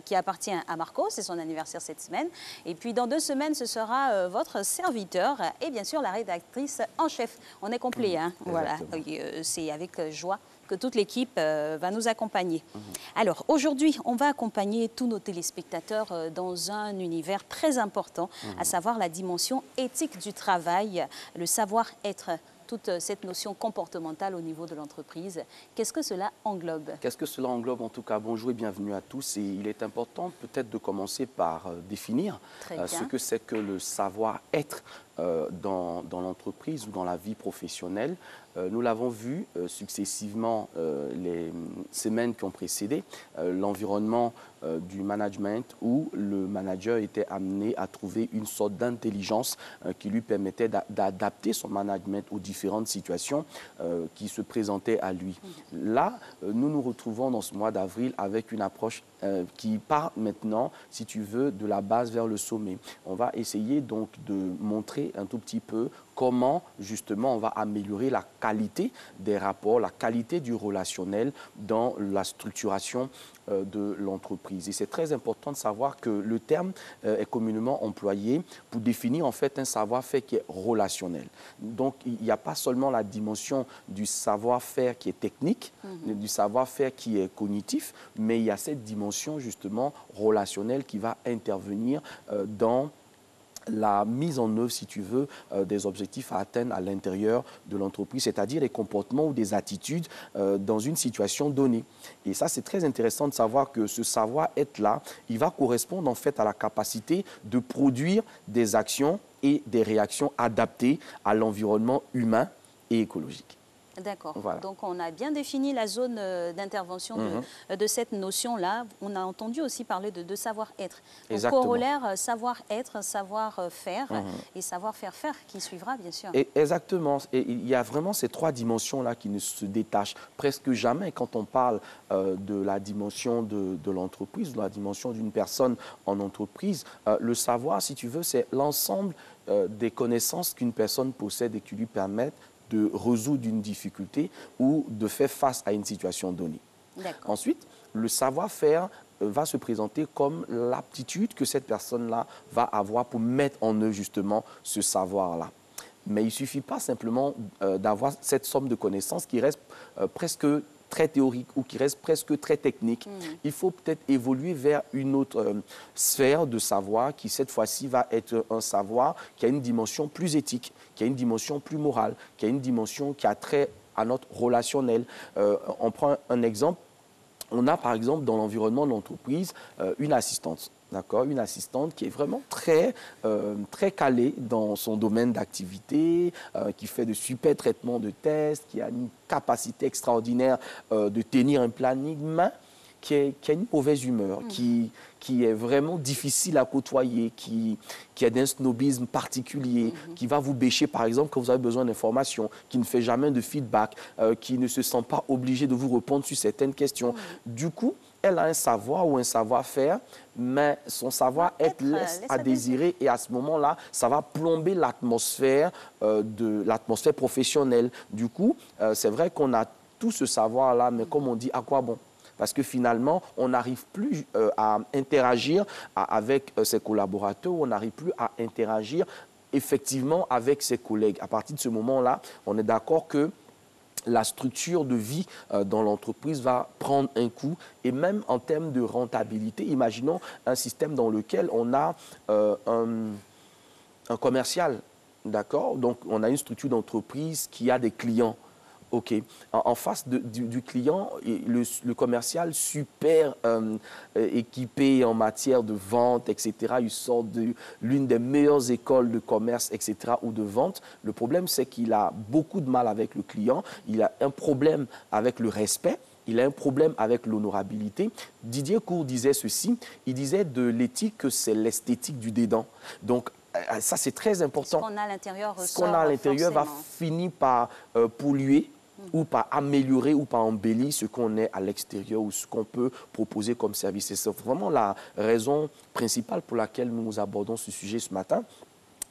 qui appartient à Marco. C'est son anniversaire cette semaine. Et puis dans 2 semaines, ce sera votre serviteur et bien sûr la rédactrice en chef. On est complet, hein. Voilà. C'est avec joie que toute l'équipe va nous accompagner. Alors aujourd'hui, on va accompagner tous nos téléspectateurs dans un univers très important, à savoir la dimension éthique du travail, le savoir-être. Toute cette notion comportementale au niveau de l'entreprise. Qu'est-ce que cela englobe? Qu'est-ce que cela englobe? En tout cas, bonjour et bienvenue à tous. Et il est important peut-être de commencer par définir ce que c'est que le savoir-être dans l'entreprise ou dans la vie professionnelle. Nous l'avons vu successivement les semaines qui ont précédé, l'environnement du management où le manager était amené à trouver une sorte d'intelligence qui lui permettait d'adapter son management aux différentes situations qui se présentaient à lui. Là, nous nous retrouvons dans ce mois d'avril avec une approche qui part maintenant, si tu veux, de la base vers le sommet. On va essayer donc de montrer un tout petit peu comment, justement, on va améliorer la qualité des rapports, la qualité du relationnel dans la structuration de l'entreprise. Et c'est très important de savoir que le terme est communément employé pour définir en fait un savoir-faire qui est relationnel. Donc, il n'y a pas seulement la dimension du savoir-faire qui est technique, du savoir-faire qui est cognitif, mais il y a cette dimension justement relationnelle qui va intervenir dans la mise en œuvre, si tu veux, des objectifs à atteindre à l'intérieur de l'entreprise, c'est-à-dire les comportements ou des attitudes dans une situation donnée. Et ça, c'est très intéressant de savoir que ce savoir-être-là, il va correspondre en fait à la capacité de produire des actions et des réactions adaptées à l'environnement humain et écologique. D'accord. Voilà. Donc, on a bien défini la zone d'intervention de cette notion-là. On a entendu aussi parler de savoir-être. Donc, corollaire, savoir-être, savoir-faire et savoir-faire-faire qui suivra, bien sûr. Exactement. Et il y a vraiment ces 3 dimensions-là qui ne se détachent presque jamais quand on parle de la dimension de l'entreprise, de la dimension d'une personne en entreprise. Le savoir, si tu veux, c'est l'ensemble des connaissances qu'une personne possède et qui lui permettent de résoudre une difficulté ou de faire face à une situation donnée. Ensuite, le savoir-faire va se présenter comme l'aptitude que cette personne-là va avoir pour mettre en œuvre justement ce savoir-là. Mais il ne suffit pas simplement d'avoir cette somme de connaissances qui reste presque très théorique ou qui reste presque très technique. Il faut peut-être évoluer vers une autre sphère de savoir qui, cette fois-ci, va être un savoir qui a une dimension plus éthique, qui a une dimension plus morale, qui a une dimension qui a trait à notre relationnel. On prend un exemple. On a, par exemple, dans l'environnement de l'entreprise, une assistante. Une assistante qui est vraiment très calée dans son domaine d'activité, qui fait de super traitements de tests, qui a une capacité extraordinaire de tenir un planning, mais qui a une mauvaise humeur, qui est vraiment difficile à côtoyer, qui a d'un snobisme particulier, qui va vous bêcher, par exemple, quand vous avez besoin d'informations, qui ne fait jamais de feedback, qui ne se sent pas obligé de vous répondre sur certaines questions. Du coup, elle a un savoir ou un savoir-faire, mais son savoir-être laisse à désirer. Et à ce moment-là, ça va plomber l'atmosphère professionnelle. Du coup, c'est vrai qu'on a tout ce savoir-là, mais comme on dit, à quoi bon? parce que finalement, on n'arrive plus à interagir avec ses collaborateurs, on n'arrive plus à interagir effectivement avec ses collègues. À partir de ce moment-là, on est d'accord que la structure de vie dans l'entreprise va prendre un coup, et même en termes de rentabilité, imaginons un système dans lequel on a un commercial, d'accord? Donc, on a une structure d'entreprise qui a des clients. OK. En face du client, le commercial super équipé en matière de vente, etc., il sort de l'une des meilleures écoles de commerce, etc., ou de vente. Le problème, c'est qu'il a beaucoup de mal avec le client. Il a un problème avec le respect. Il a un problème avec l'honorabilité. Didier Cour disait ceci, il disait de l'éthique que c'est l'esthétique du dédain. Donc, ça, c'est très important. Ce qu'on a à l'intérieur Ce qu'on a à l'intérieur va finir par polluer ou par améliorer ou par embellir ce qu'on est à l'extérieur ou ce qu'on peut proposer comme service. C'est vraiment la raison principale pour laquelle nous abordons ce sujet ce matin,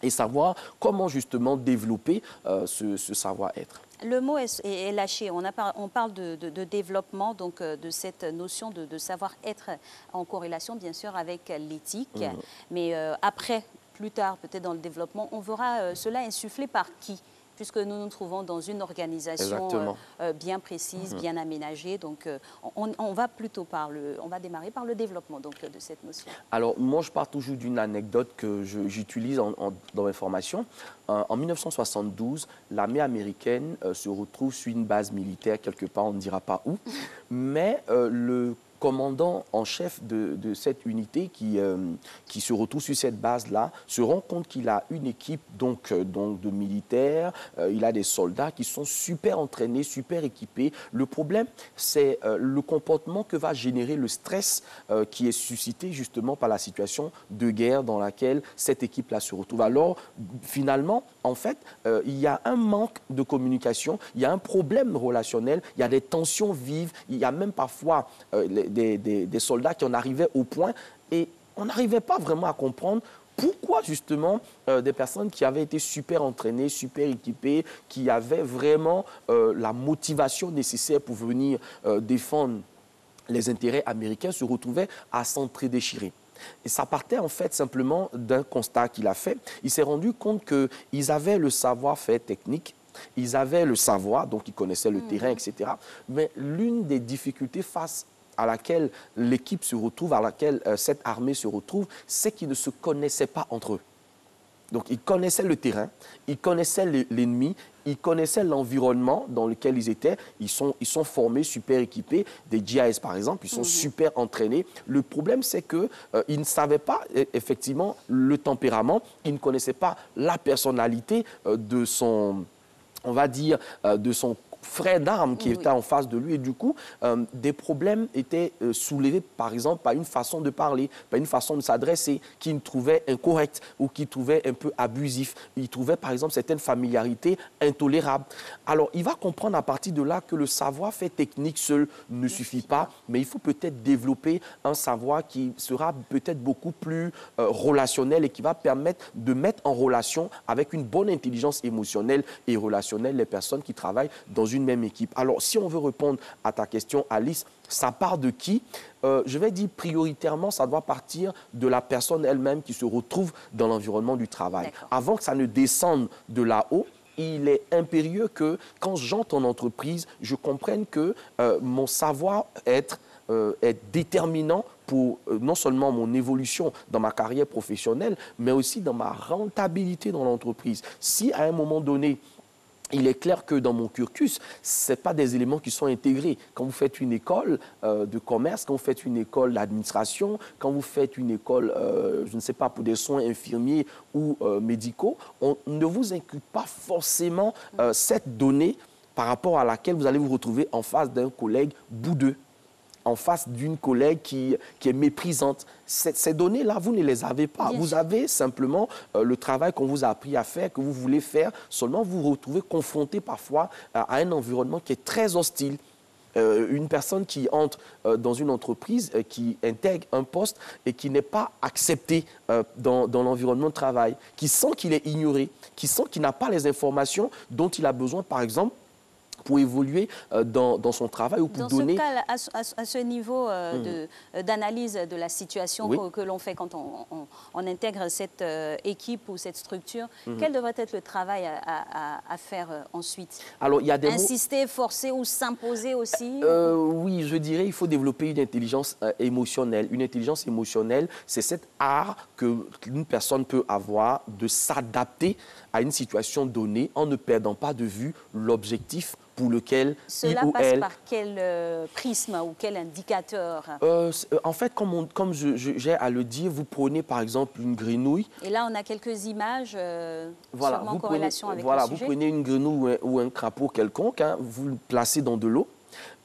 et savoir comment justement développer ce savoir-être. Le mot est lâché. On parle de développement, donc de cette notion de savoir-être en corrélation, bien sûr, avec l'éthique. Mais après, plus tard, peut-être dans le développement, on verra cela insufflé par qui ? Puisque nous nous trouvons dans une organisation bien précise, bien aménagée. Donc, on va plutôt on va démarrer par le développement donc, de cette notion. Alors, moi, je pars toujours d'une anecdote que j'utilise dans mes formations. En 1972, l'armée américaine se retrouve sur une base militaire quelque part, on ne dira pas où, mais le commandant en chef de cette unité qui se retrouve sur cette base-là se rend compte qu'il a une équipe donc de militaires, il a des soldats qui sont super entraînés, super équipés. Le problème, c'est le comportement que va générer le stress qui est suscité justement par la situation de guerre dans laquelle cette équipe-là se retrouve. Alors, finalement, en fait, il y a un manque de communication, il y a un problème relationnel, il y a des tensions vives, il y a même parfois des soldats qui en arrivaient au point, et on n'arrivait pas vraiment à comprendre pourquoi justement des personnes qui avaient été super entraînées, super équipées, qui avaient vraiment la motivation nécessaire pour venir défendre les intérêts américains se retrouvaient à s'entre-déchirer. Et ça partait en fait simplement d'un constat qu'il a fait. Il s'est rendu compte qu'ils avaient le savoir-faire technique, ils avaient le savoir, donc ils connaissaient le terrain, etc. Mais l'une des difficultés face à laquelle l'équipe se retrouve, à laquelle cette armée se retrouve, c'est qu'ils ne se connaissaient pas entre eux. Donc, ils connaissaient le terrain, ils connaissaient l'ennemi, ils connaissaient l'environnement dans lequel ils étaient. Ils sont formés, super équipés. Des GIS, par exemple, ils sont super entraînés. Le problème, c'est qu'ils ne savaient pas, effectivement, le tempérament. Ils ne connaissaient pas la personnalité de son, on va dire, de son frère d'armes qui était en face de lui. Et du coup, des problèmes étaient soulevés, par exemple, par une façon de parler, par une façon de s'adresser qu'il trouvait incorrecte ou qu'il trouvait un peu abusif. Il trouvait, par exemple, certaines familiarités intolérables. Alors, il va comprendre à partir de là que le savoir-faire technique seul ne suffit pas, mais il faut peut-être développer un savoir qui sera peut-être beaucoup plus relationnel et qui va permettre de mettre en relation avec une bonne intelligence émotionnelle et relationnelle les personnes qui travaillent dans une même équipe. Alors, si on veut répondre à ta question, Alice, ça part de qui? Je vais dire prioritairement, ça doit partir de la personne elle-même qui se retrouve dans l'environnement du travail. Avant que ça ne descende de là-haut, il est impérieux que quand j'entre en entreprise, je comprenne que mon savoir-être est déterminant pour non seulement mon évolution dans ma carrière professionnelle, mais aussi dans ma rentabilité dans l'entreprise. Si à un moment donné, il est clair que dans mon cursus, ce n'est pas des éléments qui sont intégrés. Quand vous faites une école de commerce, quand vous faites une école d'administration, quand vous faites une école, je ne sais pas, pour des soins infirmiers ou médicaux, on ne vous inclut pas forcément cette donnée par rapport à laquelle vous allez vous retrouver en face d'un collègue boudeux, en face d'une collègue qui est méprisante. Ces données-là, vous ne les avez pas. Vous avez simplement le travail qu'on vous a appris à faire, que vous voulez faire. Seulement, vous vous retrouvez confronté parfois à un environnement qui est très hostile. Une personne qui entre dans une entreprise, qui intègre un poste et qui n'est pas accepté dans l'environnement de travail, qui sent qu'il est ignoré, qui sent qu'il n'a pas les informations dont il a besoin, par exemple, pour évoluer dans son travail ou pour donner... Dans ce cas, à ce niveau d'analyse de la situation que l'on fait quand on intègre cette équipe ou cette structure, quel devrait être le travail à faire ensuite? Alors, il y a des insister, forcer ou s'imposer aussi? Oui, je dirais qu'il faut développer une intelligence émotionnelle. Une intelligence émotionnelle, c'est cet art qu'une personne peut avoir de s'adapter à une situation donnée en ne perdant pas de vue l'objectif pour lequel cela il ou passe elle... par quel prisme ou quel indicateur? En fait, comme j'ai à le dire, vous prenez par exemple une grenouille. Et là, on a quelques images sûrement en corrélation avec le sujet. Vous prenez une grenouille ou un crapaud quelconque, hein, vous le placez dans de l'eau.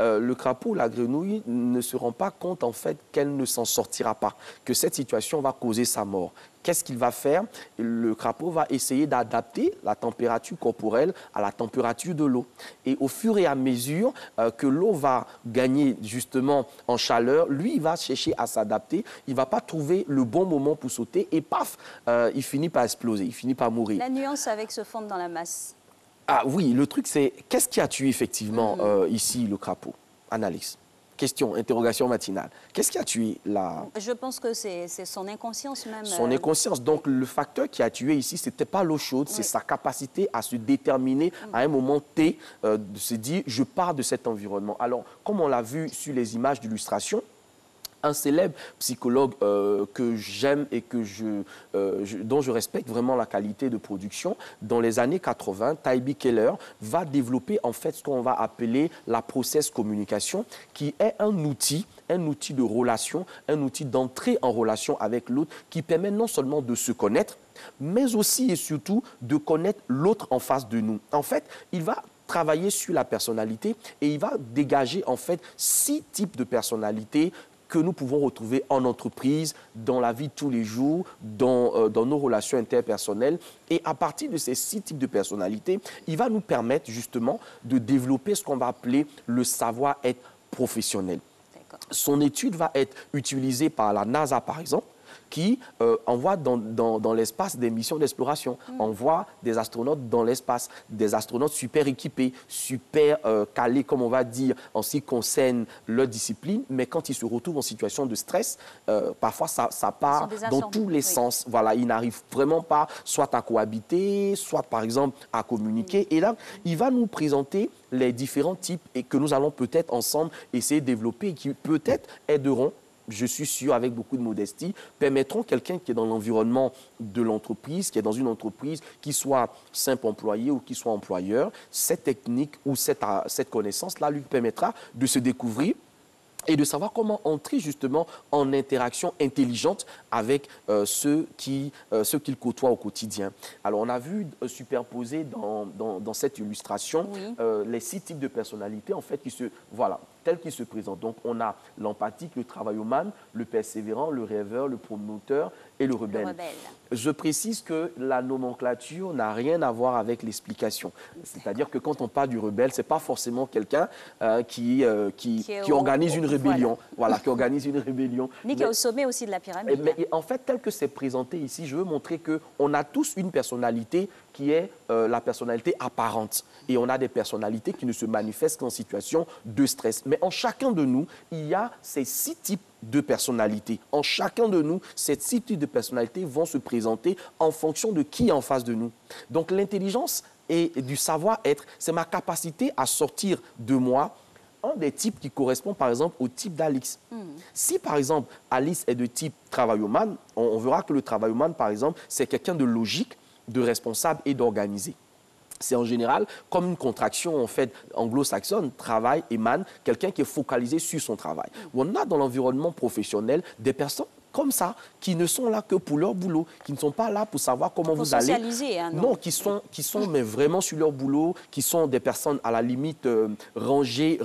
Le crapaud ou la grenouille ne se rend pas compte en fait qu'elle ne s'en sortira pas, que cette situation va causer sa mort. Qu'est-ce qu'il va faire? Le crapaud va essayer d'adapter la température corporelle à la température de l'eau. Et au fur et à mesure que l'eau va gagner justement en chaleur, lui, il va chercher à s'adapter. Il ne va pas trouver le bon moment pour sauter et paf, il finit par exploser, il finit par mourir. La nuance avec se fondre dans la masse. Ah oui, le truc c'est, qu'est-ce qui a tué effectivement ici le crapaud? Annalise. Question, interrogation matinale. Qu'est-ce qui a tué la... Je pense que c'est son inconscience même. Son inconscience. Donc, le facteur qui a tué ici, ce n'était pas l'eau chaude, c'est sa capacité à se déterminer à un moment T, de se dire, je pars de cet environnement. Alors, comme on l'a vu sur les images d'illustration, un célèbre psychologue que j'aime et dont je respecte vraiment la qualité de production, dans les années 80, Taibi Keller va développer en fait ce qu'on va appeler la process communication, qui est un outil de relation, un outil d'entrée en relation avec l'autre qui permet non seulement de se connaître, mais aussi et surtout de connaître l'autre en face de nous. En fait, il va travailler sur la personnalité et il va dégager en fait 6 types de personnalités que nous pouvons retrouver en entreprise, dans la vie de tous les jours, dans nos relations interpersonnelles. Et à partir de ces 6 types de personnalités, il va nous permettre justement de développer ce qu'on va appeler le savoir-être professionnel. Son étude va être utilisée par la NASA, par exemple, qui envoie dans l'espace des missions d'exploration, envoie des astronautes dans l'espace, des astronautes super équipés, super calés, comme on va dire, en ce qui concerne leur discipline, mais quand ils se retrouvent en situation de stress, parfois ça part dans tous les sens. Voilà, ils n'arrivent vraiment pas soit à cohabiter, soit par exemple à communiquer. Et là, il va nous présenter les différents types et que nous allons peut-être ensemble essayer de développer et qui peut-être aideront, je suis sûr, avec beaucoup de modestie, permettront quelqu'un qui est dans l'environnement de l'entreprise, qui est dans une entreprise, qui soit simple employé ou qui soit employeur, cette technique ou cette connaissance-là lui permettra de se découvrir et de savoir comment entrer justement en interaction intelligente avec ceux qu'il côtoie au quotidien. Alors, on a vu superposer dans cette illustration les 6 types de personnalités, en fait, tels qu'ils se présentent. Donc, on a l'empathique, le travaillomane, le persévérant, le rêveur, le promoteur et le rebelle. Je précise que la nomenclature n'a rien à voir avec l'explication. C'est-à-dire que quand on parle du rebelle, ce n'est pas forcément quelqu'un qui organise une rébellion. Voilà, qui organise une rébellion. Ni qui est au sommet aussi de la pyramide. Mais en fait, tel que c'est présenté ici, je veux montrer qu'on a tous une personnalité qui est la personnalité apparente. Et on a des personnalités qui ne se manifestent qu'en situation de stress. Mais en chacun de nous, il y a ces 6 types de personnalités. En chacun de nous, ces 6 types de personnalités vont se présenter en fonction de qui est en face de nous. Donc l'intelligence et du savoir-être, c'est ma capacité à sortir de moi un des types qui correspond par exemple au type d'Alix. Si par exemple Alice est de type travaillomane, on verra que le travaillomane par exemple, c'est quelqu'un de logique, de responsable et d'organisé. C'est en général comme une contraction en fait anglo-saxonne, travail et man, quelqu'un qui est focalisé sur son travail. On a dans l'environnement professionnel des personnes comme ça, qui ne sont là que pour leur boulot, qui ne sont pas là pour savoir comment vous allez. Hein, non, qui sont mais vraiment sur leur boulot, qui sont des personnes à la limite rangées,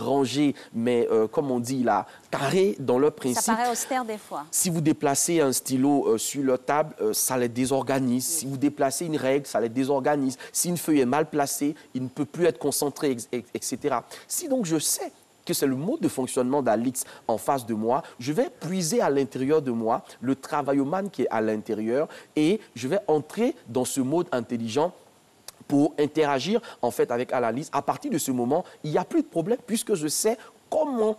mais comme on dit là, carrées dans leur principe. Ça paraît austère des fois. Si vous déplacez un stylo sur leur table, ça les désorganise. Si vous déplacez une règle, ça les désorganise. Si une feuille est mal placée, il ne peut plus être concentré, etc. Si donc je sais que c'est le mode de fonctionnement d'Alix en face de moi, je vais puiser à l'intérieur de moi le travaillomane qui est à l'intérieur et je vais entrer dans ce mode intelligent pour interagir en fait avec Annalise. À partir de ce moment, il n'y a plus de problème puisque je sais comment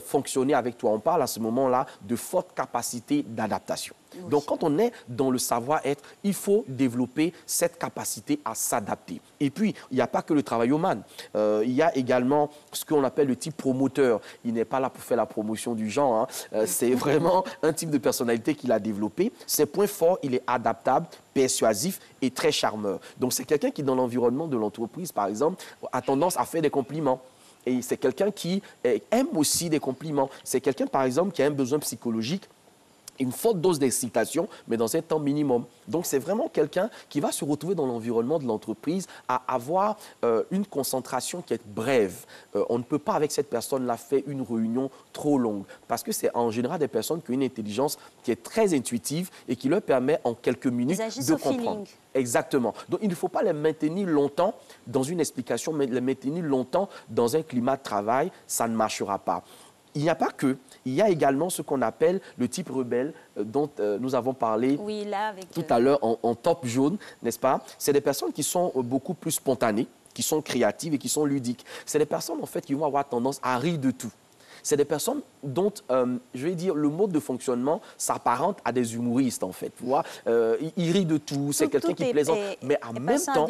fonctionner avec toi. On parle à ce moment-là de forte capacité d'adaptation. Oui. Donc, quand on est dans le savoir-être, il faut développer cette capacité à s'adapter. Et puis, il n'y a pas que le travaillomane. Il y a également ce qu'on appelle le type promoteur. Il n'est pas là pour faire la promotion du genre. Hein. C'est vraiment un type de personnalité qu'il a développé. Ses points forts, il est adaptable, persuasif et très charmeur. Donc, c'est quelqu'un qui, dans l'environnement de l'entreprise, par exemple, a tendance à faire des compliments. Et c'est quelqu'un qui aime aussi des compliments. C'est quelqu'un, par exemple, qui a un besoin psychologique, une forte dose d'excitation, mais dans un temps minimum. Donc, c'est vraiment quelqu'un qui va se retrouver dans l'environnement de l'entreprise à avoir une concentration qui est brève. On ne peut pas, avec cette personne-là, faire une réunion trop longue parce que c'est en général des personnes qui ont une intelligence qui est très intuitive et qui leur permet, en quelques minutes, de comprendre. Exactement. Donc, il ne faut pas les maintenir longtemps dans une explication, mais les maintenir longtemps dans un climat de travail, ça ne marchera pas. Il n'y a pas que, il y a également ce qu'on appelle le type rebelle dont nous avons parlé tout à l'heure en top jaune, n'est-ce pas? C'est des personnes qui sont beaucoup plus spontanées, qui sont créatives et qui sont ludiques. C'est des personnes, en fait, qui vont avoir tendance à rire de tout. C'est des personnes dont, je vais dire, le mode de fonctionnement s'apparente à des humoristes, en fait. Tu vois, ils rient de tout, c'est quelqu'un qui plaisante. Mais en même temps,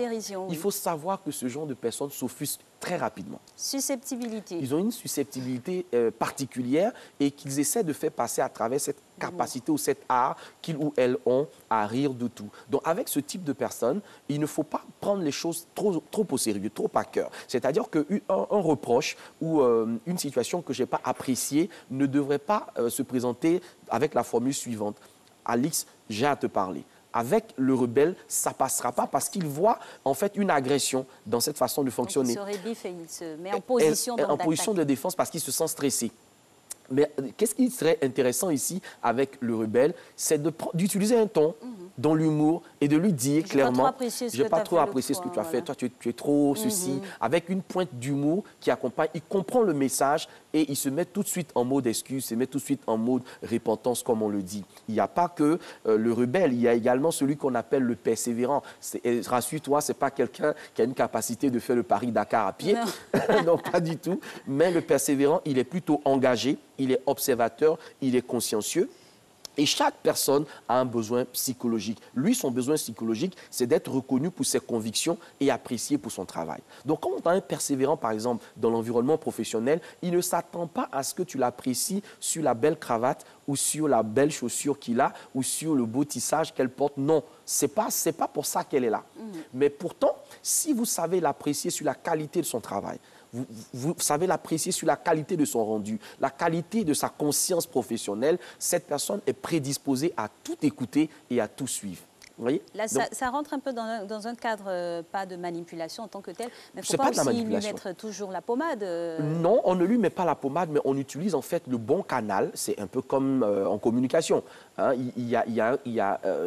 il faut savoir que ce genre de personnes s'offusquent très rapidement. Susceptibilité. Ils ont une susceptibilité particulière et qu'ils essaient de faire passer à travers cette capacité ou cet art qu'ils ou elles ont à rire de tout. Donc, avec ce type de personnes, il ne faut pas prendre les choses trop au sérieux, trop à cœur. C'est-à-dire qu'un reproche ou une situation que je n'ai pas appréciée ne devrait pas se présenter avec la formule suivante. Alix, j'ai à te parler. Avec le rebelle, ça ne passera pas parce qu'il voit en fait une agression dans cette façon de fonctionner. Donc, il se rebiffe et il se met en position en position de défense parce qu'il se sent stressé. Mais qu'est-ce qui serait intéressant ici avec le rebelle, c'est d'utiliser un ton dans l'humour et de lui dire clairement, je n'ai pas trop apprécié ce que tu as fait, toi tu es trop ceci, avec une pointe d'humour qui accompagne, il comprend le message et il se met tout de suite en mode excuse, il se met tout de suite en mode repentance comme on le dit. Il n'y a pas que le rebelle, il y a également celui qu'on appelle le persévérant. Rassure-toi, ce n'est pas quelqu'un qui a une capacité de faire le Paris-Dakar à pied, non pas du tout, mais le persévérant, il est plutôt engagé, il est observateur, il est consciencieux. Et chaque personne a un besoin psychologique. Lui, son besoin psychologique, c'est d'être reconnu pour ses convictions et apprécié pour son travail. Donc, quand on a un persévérant, par exemple, dans l'environnement professionnel, il ne s'attend pas à ce que tu l'apprécies sur la belle cravate ou sur la belle chaussure qu'il a ou sur le beau tissage qu'elle porte. Non, ce n'est pas pour ça qu'elle est là. Mais pourtant, si vous savez l'apprécier sur la qualité de son travail, vous savez l'apprécier sur la qualité de son rendu, la qualité de sa conscience professionnelle, cette personne est prédisposée à tout écouter et à tout suivre. Vous voyez? Là, ça rentre un peu dans un cadre, pas de manipulation en tant que tel, mais il ne faut pas aussi lui mettre toujours la pommade. Non, on ne lui met pas la pommade, mais on utilise en fait le bon canal. C'est un peu comme en communication. Hein. Il y a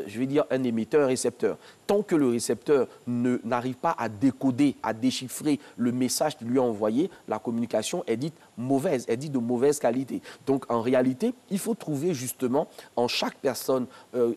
je vais dire, un émetteur, un récepteur. Tant que le récepteur n'arrive pas à décoder, à déchiffrer le message qu'il lui a envoyé, la communication est dite mauvaise, est dite de mauvaise qualité. Donc, en réalité, il faut trouver justement en chaque personne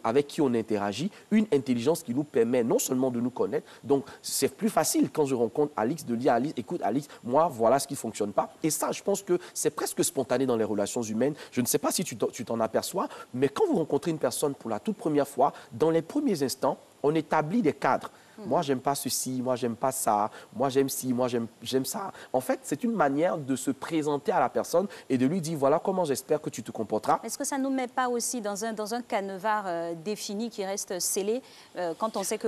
avec qui on interagit une intelligence qui nous permet non seulement de nous connaître, donc c'est plus facile quand je rencontre Alix de dire à Alix, écoute Alix, moi voilà ce qui ne fonctionne pas. Et ça, je pense que c'est presque spontané dans les relations humaines. Je ne sais pas si tu t'en aperçois, mais quand vous rencontrez une personne pour la toute première fois, dans les premiers instants, on établit des cadres. Moi, j'aime pas ceci, moi, j'aime pas ça, moi, j'aime ci, moi, j'aime ça. En fait, c'est une manière de se présenter à la personne et de lui dire, voilà comment j'espère que tu te comporteras. Est-ce que ça ne nous met pas aussi dans un canevard défini qui reste scellé quand on sait que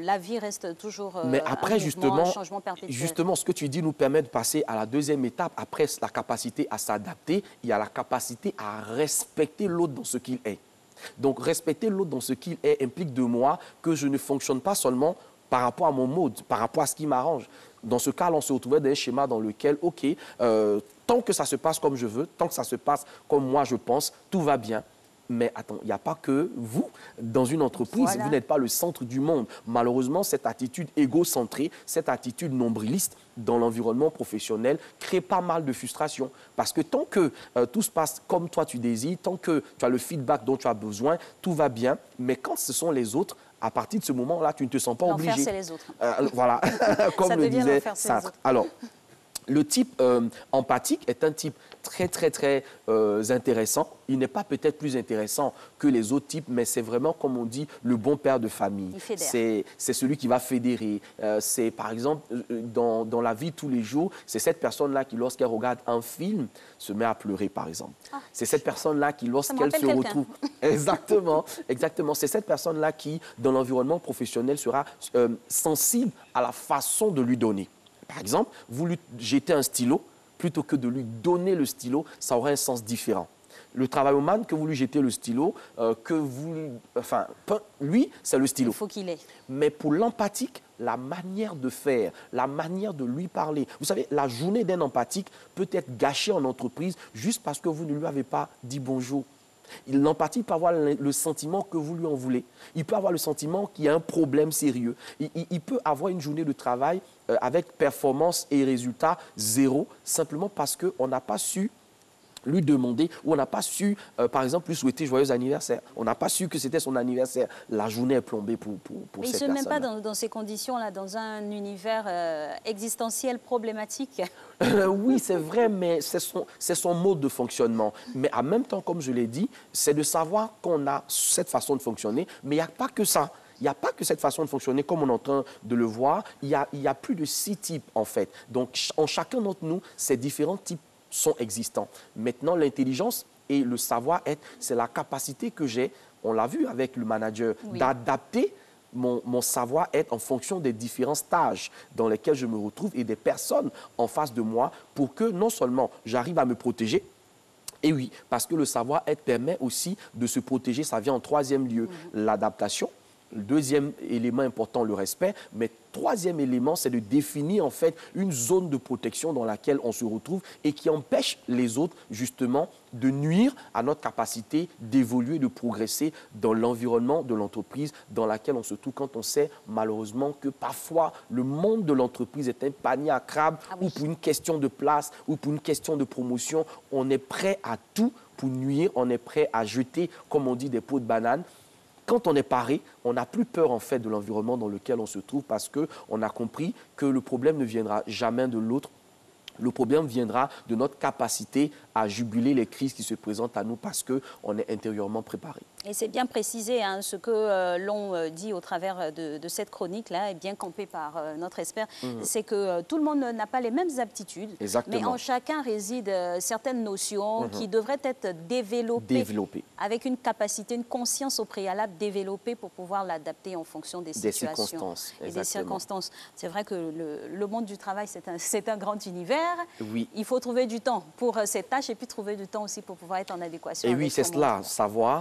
la vie reste toujours Mais après, un changement perpétuel? Justement, ce que tu dis nous permet de passer à la deuxième étape. Après la capacité à s'adapter, il y a la capacité à respecter l'autre dans ce qu'il est. Donc, respecter l'autre dans ce qu'il est implique de moi que je ne fonctionne pas seulement par rapport à mon mode, par rapport à ce qui m'arrange. Dans ce cas, on se retrouvait dans un schéma dans lequel, OK, tant que ça se passe comme je veux, tant que ça se passe comme moi je pense, tout va bien. Mais attends, il n'y a pas que vous. Dans une entreprise, vous n'êtes pas le centre du monde. Malheureusement, cette attitude égocentrée, cette attitude nombriliste dans l'environnement professionnel crée pas mal de frustration. Parce que tant que tout se passe comme toi tu désires, tant que tu as le feedback dont tu as besoin, tout va bien. Mais quand ce sont les autres, à partir de ce moment-là, tu ne te sens pas obligé. L'enfer, c'est les autres. Voilà, comme le disait Sartre. Alors, le type empathique est un type très intéressant. Il n'est pas peut-être plus intéressant que les autres types, mais c'est vraiment, comme on dit, le bon père de famille. C'est celui qui va fédérer. C'est, par exemple, dans la vie de tous les jours, c'est cette personne-là qui, lorsqu'elle regarde un film, se met à pleurer, par exemple. C'est cette personne-là qui, lorsqu'elle se retrouve... Exactement. C'est cette personne-là qui, dans l'environnement professionnel, sera sensible à la façon de lui donner. Par exemple, vous lui jetez un stylo, plutôt que de lui donner le stylo, ça aurait un sens différent. Le travaillomane, que vous lui jetez le stylo, lui, c'est le stylo. Il faut qu'il ait. Mais pour l'empathique, la manière de faire, la manière de lui parler. Vous savez, la journée d'un empathique peut être gâchée en entreprise juste parce que vous ne lui avez pas dit bonjour. L'empathie peut avoir le sentiment que vous lui en voulez. Il peut avoir le sentiment qu'il y a un problème sérieux. Il peut avoir une journée de travail avec performance et résultat zéro, simplement parce qu'on n'a pas su lui demander, ou on n'a pas su, par exemple, lui souhaiter joyeux anniversaire. On n'a pas su que c'était son anniversaire. La journée est plombée pour Mais cette il ne se met pas personne. dans ces conditions-là, dans un univers existentiel problématique. Oui, c'est vrai, mais c'est son mode de fonctionnement. Mais en même temps, comme je l'ai dit, c'est de savoir qu'on a cette façon de fonctionner, mais il n'y a pas que ça. Il n'y a pas que cette façon de fonctionner, comme on est en train de le voir. Il y a plus de 6 types, en fait. Donc, en chacun d'entre nous, ces différents types sont existants. Maintenant, l'intelligence et le savoir-être, c'est la capacité que j'ai, on l'a vu avec le manager, d'adapter mon savoir-être en fonction des différents stages dans lesquels je me retrouve et des personnes en face de moi pour que non seulement j'arrive à me protéger, et oui, parce que le savoir-être permet aussi de se protéger, ça vient en 3e lieu, l'adaptation. Le 2e élément important, le respect. Mais 3e élément, c'est de définir en fait une zone de protection dans laquelle on se retrouve et qui empêche les autres justement de nuire à notre capacité d'évoluer, de progresser dans l'environnement de l'entreprise dans laquelle on se trouve quand on sait malheureusement que parfois le monde de l'entreprise est un panier à crabes ou pour une question de place ou pour une question de promotion, on est prêt à tout pour nuire, on est prêt à jeter, comme on dit, des pots de banane. Quand on est paré, on n'a plus peur en fait de l'environnement dans lequel on se trouve parce qu'on a compris que le problème ne viendra jamais de l'autre. Le problème viendra de notre capacité à juguler les crises qui se présentent à nous parce qu'on est intérieurement préparé. Et c'est bien précisé, hein, ce que l'on dit au travers de cette chronique-là, et bien campé par notre expert, c'est que tout le monde n'a pas les mêmes aptitudes, mais en chacun résident certaines notions qui devraient être développées avec une capacité, une conscience au préalable développée pour pouvoir l'adapter en fonction des situations et des circonstances. C'est vrai que le monde du travail, c'est un grand univers. Oui. Il faut trouver du temps pour cette tâche et puis trouver du temps aussi pour pouvoir être en adéquation. Et avec oui, c'est son cela, monde.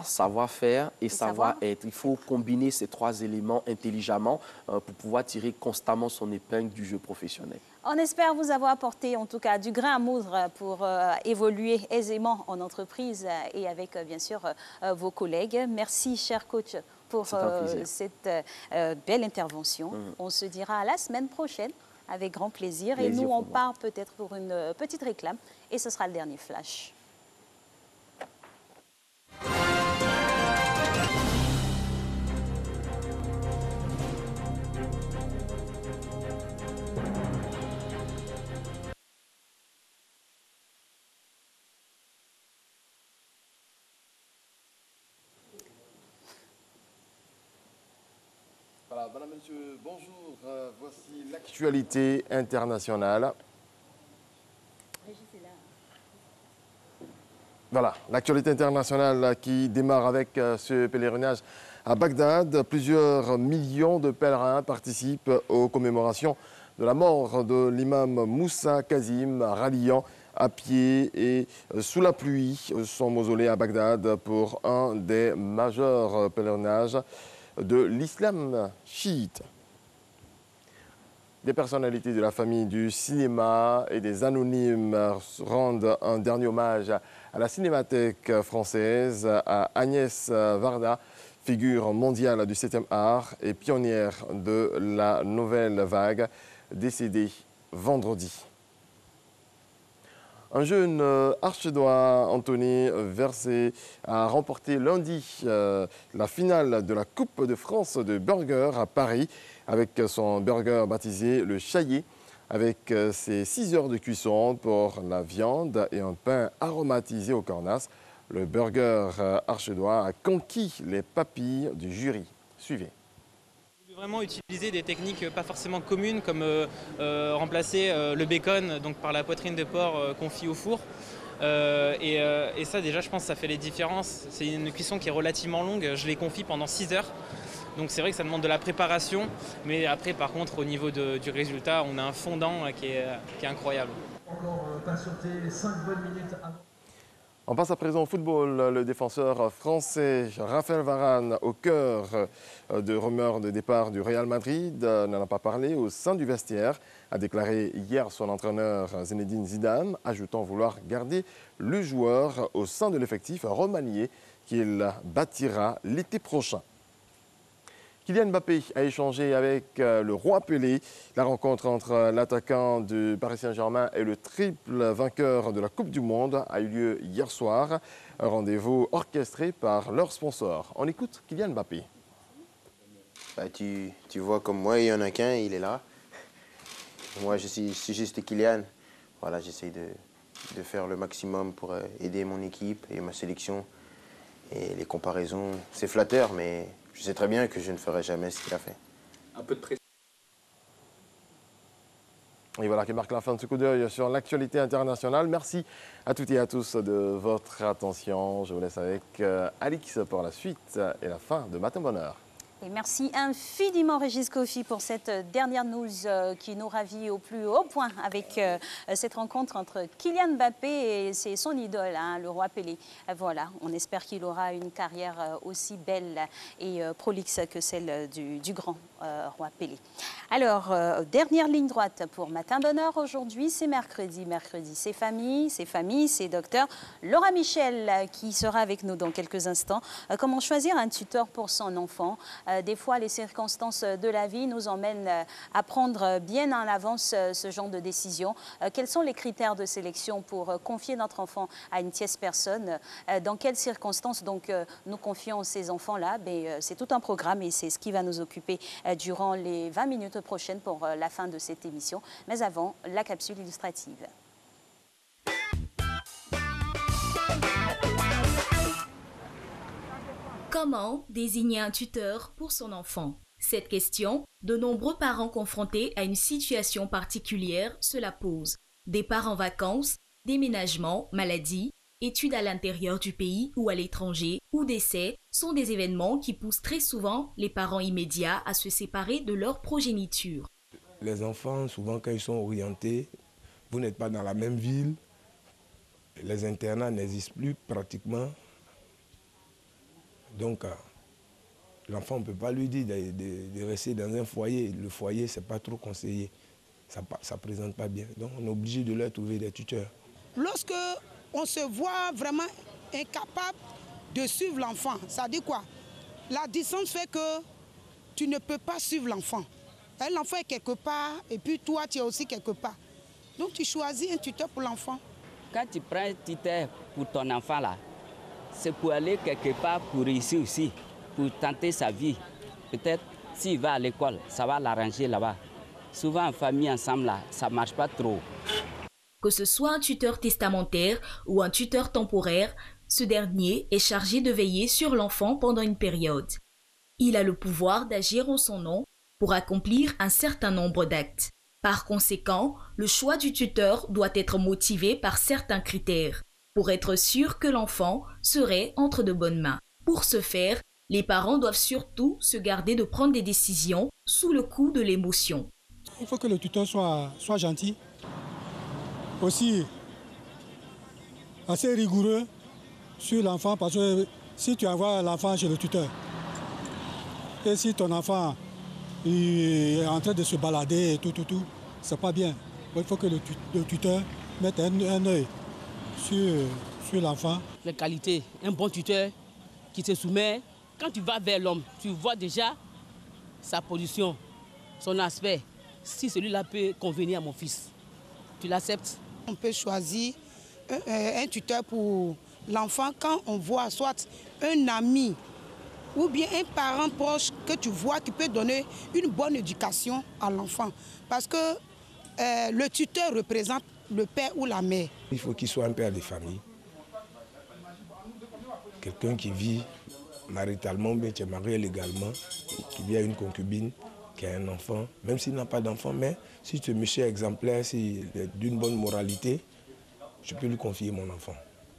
savoir-faire et savoir-être. Il faut combiner ces 3 éléments intelligemment pour pouvoir tirer constamment son épingle du jeu professionnel. On espère vous avoir apporté en tout cas du grain à moudre pour évoluer aisément en entreprise et avec bien sûr vos collègues. Merci cher coach pour cette belle intervention. On se dira à la semaine prochaine. Avec grand plaisir. Et nous, on part peut-être pour une petite réclame. Et ce sera le dernier flash. Voilà, madame, monsieur, bonjour. Voici l'actualité internationale. Voilà, l'actualité internationale qui démarre avec ce pèlerinage à Bagdad. Plusieurs millions de pèlerins participent aux commémorations de la mort de l'imam Moussa Kazim, ralliant à pied et sous la pluie son mausolée à Bagdad pour un des majeurs pèlerinages de l'islam chiite. Des personnalités de la famille du cinéma et des anonymes rendent un dernier hommage à la Cinémathèque française, à Agnès Varda, figure mondiale du 7e art et pionnière de la nouvelle vague, décédée vendredi. Un jeune archedois, Anthony Versé, a remporté lundi la finale de la Coupe de France de burger à Paris avec son burger baptisé le Chaillé, avec ses 6 heures de cuisson pour la viande et un pain aromatisé au cornas. Le burger archedois a conquis les papilles du jury. Suivez. Vraiment utiliser des techniques pas forcément communes comme remplacer le bacon donc par la poitrine de porc confit au four. Et ça déjà je pense que ça fait les différences. C'est une cuisson qui est relativement longue, je l'ai confit pendant 6 heures. Donc c'est vrai que ça demande de la préparation, mais après par contre au niveau du résultat on a un fondant qui est incroyable. Encore patienter 5 bonnes minutes avant. On passe à présent au football. Le défenseur français Raphaël Varane, au cœur de rumeurs de départ du Real Madrid, n'en a pas parlé au sein du vestiaire, a déclaré hier son entraîneur Zinedine Zidane, ajoutant vouloir garder le joueur au sein de l'effectif remanié qu'il bâtira l'été prochain. Kylian Mbappé a échangé avec le roi Pelé. La rencontre entre l'attaquant du Paris Saint-Germain et le triple vainqueur de la Coupe du Monde a eu lieu hier soir. Un rendez-vous orchestré par leur sponsor. On écoute Kylian Mbappé. Bah, tu vois, comme moi, il n'y en a qu'un, il est là. Moi, je suis juste Kylian. Voilà, j'essaie de faire le maximum pour aider mon équipe et ma sélection. Et les comparaisons, c'est flatteur, mais je sais très bien que je ne ferai jamais ce qu'il a fait. Un peu de pression. Et voilà qui marque la fin de ce coup d'œil sur l'actualité internationale. Merci à toutes et à tous de votre attention. Je vous laisse avec Alix pour la suite et la fin de Matin Bonheur. Et merci infiniment Régis Kofi pour cette dernière news qui nous ravit au plus haut point avec cette rencontre entre Kylian Mbappé et c'est son idole, hein, le roi Pelé. Voilà, on espère qu'il aura une carrière aussi belle et prolixe que celle du grand roi Pelé. Alors, dernière ligne droite pour Matin Bonheur aujourd'hui, c'est mercredi. Mercredi, c'est famille, c'est docteur Laura Michel qui sera avec nous dans quelques instants. Comment choisir un tuteur pour son enfant? Des fois, les circonstances de la vie nous emmènent à prendre bien en avance ce genre de décision. Quels sont les critères de sélection pour confier notre enfant à une tierce personne? Dans quelles circonstances donc nous confions ces enfants-là? C'est tout un programme et c'est ce qui va nous occuper durant les 20 minutes prochaines pour la fin de cette émission. Mais avant, la capsule illustrative. Comment désigner un tuteur pour son enfant? Cette question, de nombreux parents confrontés à une situation particulière se la posent. Départ en vacances, déménagement, maladie, études à l'intérieur du pays ou à l'étranger, ou décès sont des événements qui poussent très souvent les parents immédiats à se séparer de leur progéniture. Les enfants, souvent quand ils sont orientés, vous n'êtes pas dans la même ville, les internats n'existent plus pratiquement. Donc, l'enfant, on ne peut pas lui dire de rester dans un foyer. Le foyer, ce n'est pas trop conseillé. Ça ne présente pas bien. Donc, on est obligé de leur trouver des tuteurs. Lorsque on se voit vraiment incapable de suivre l'enfant, ça dit quoi? La distance fait que tu ne peux pas suivre l'enfant. L'enfant est quelque part et puis toi, tu es aussi quelque part. Donc, tu choisis un tuteur pour l'enfant. Quand tu prends un tuteur pour ton enfant, là, c'est pour aller quelque part pour réussir aussi, pour tenter sa vie. Peut-être s'il va à l'école, ça va l'arranger là-bas. Souvent en famille ensemble, là, ça ne marche pas trop. Que ce soit un tuteur testamentaire ou un tuteur temporaire, ce dernier est chargé de veiller sur l'enfant pendant une période. Il a le pouvoir d'agir en son nom pour accomplir un certain nombre d'actes. Par conséquent, le choix du tuteur doit être motivé par certains critères, pour être sûr que l'enfant serait entre de bonnes mains. Pour ce faire, les parents doivent surtout se garder de prendre des décisions sous le coup de l'émotion. Il faut que le tuteur soit gentil, aussi assez rigoureux sur l'enfant, parce que si tu envoies l'enfant chez le tuteur, et si ton enfant est en train de se balader et tout, c'est pas bien. Il faut que le tuteur mette un œil sur l'enfant. Les qualités, un bon tuteur qui se soumet, quand tu vas vers l'homme, tu vois déjà sa position, son aspect. Si celui-là peut convenir à mon fils, tu l'acceptes. On peut choisir un tuteur pour l'enfant quand on voit soit un ami ou bien un parent proche que tu vois qui peut donner une bonne éducation à l'enfant. Parce que le tuteur représente le père ou la mère. Il faut qu'il soit un père de famille. Quelqu'un qui vit maritalement, bien qui est marié légalement, qui vit à une concubine, qui a un enfant, même s'il n'a pas d'enfant, mais si ce monsieur est exemplaire, s'il est d'une bonne moralité, je peux lui confier mon enfant.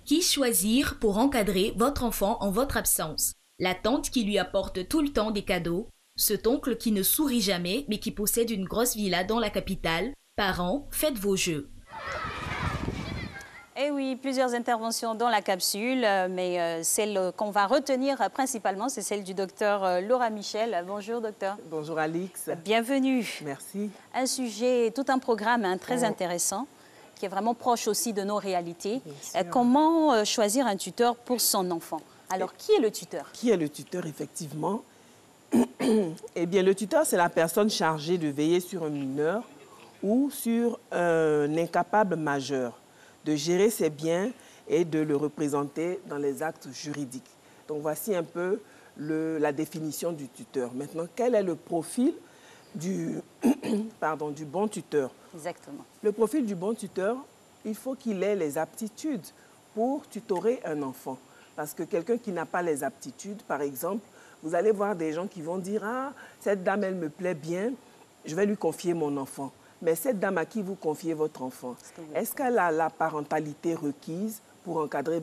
Qui choisir pour encadrer votre enfant en votre absence? La tante qui lui apporte tout le temps des cadeaux, cet oncle qui ne sourit jamais mais qui possède une grosse villa dans la capitale. Parents, faites vos jeux. Eh oui, plusieurs interventions dans la capsule, mais celle qu'on va retenir principalement, c'est celle du docteur Laura Michel. Bonjour docteur. Bonjour Alix. Bienvenue. Merci. Un sujet, tout un programme très intéressant, qui est vraiment proche aussi de nos réalités. Comment choisir un tuteur pour son enfant? Alors, qui est le tuteur? Qui est le tuteur, effectivement? Eh bien, le tuteur, c'est la personne chargée de veiller sur un mineur ou sur un incapable majeur, de gérer ses biens et de le représenter dans les actes juridiques. Donc, voici un peu la définition du tuteur. Maintenant, quel est le profil du bon tuteur? Exactement. Le profil du bon tuteur, il faut qu'il ait les aptitudes pour tutorer un enfant. Parce que quelqu'un qui n'a pas les aptitudes, par exemple, vous allez voir des gens qui vont dire « Ah, cette dame, elle me plaît bien, je vais lui confier mon enfant. » Mais cette dame à qui vous confiez votre enfant, est-ce qu'elle a la parentalité requise pour encadrer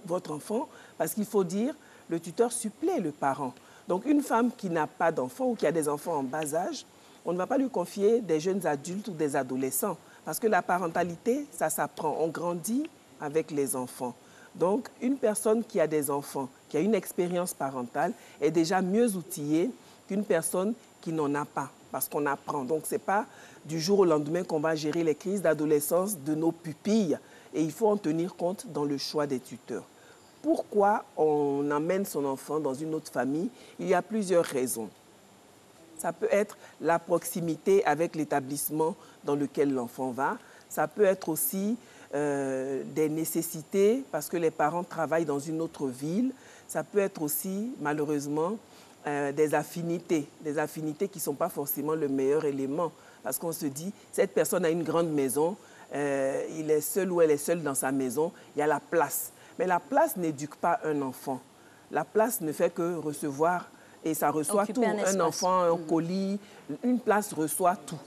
votre enfant? Parce qu'il faut dire, le tuteur supplée le parent. Donc une femme qui n'a pas d'enfant ou qui a des enfants en bas âge, on ne va pas lui confier des jeunes adultes ou des adolescents. Parce que la parentalité, ça s'apprend. On grandit avec les enfants. Donc, une personne qui a des enfants, qui a une expérience parentale, est déjà mieux outillée qu'une personne qui n'en a pas, parce qu'on apprend. Donc, ce n'est pas du jour au lendemain qu'on va gérer les crises d'adolescence de nos pupilles. Et il faut en tenir compte dans le choix des tuteurs. Pourquoi on amène son enfant dans une autre famille? Il y a plusieurs raisons. Ça peut être la proximité avec l'établissement dans lequel l'enfant va. Ça peut être aussi des nécessités parce que les parents travaillent dans une autre ville. Ça peut être aussi, malheureusement, des affinités qui ne sont pas forcément le meilleur élément. Parce qu'on se dit, cette personne a une grande maison, il est seul ou elle est seule dans sa maison, il y a la place. Mais la place n'éduque pas un enfant. La place ne fait que recevoir, et ça reçoit tout. Un enfant, un colis, une place reçoit tout.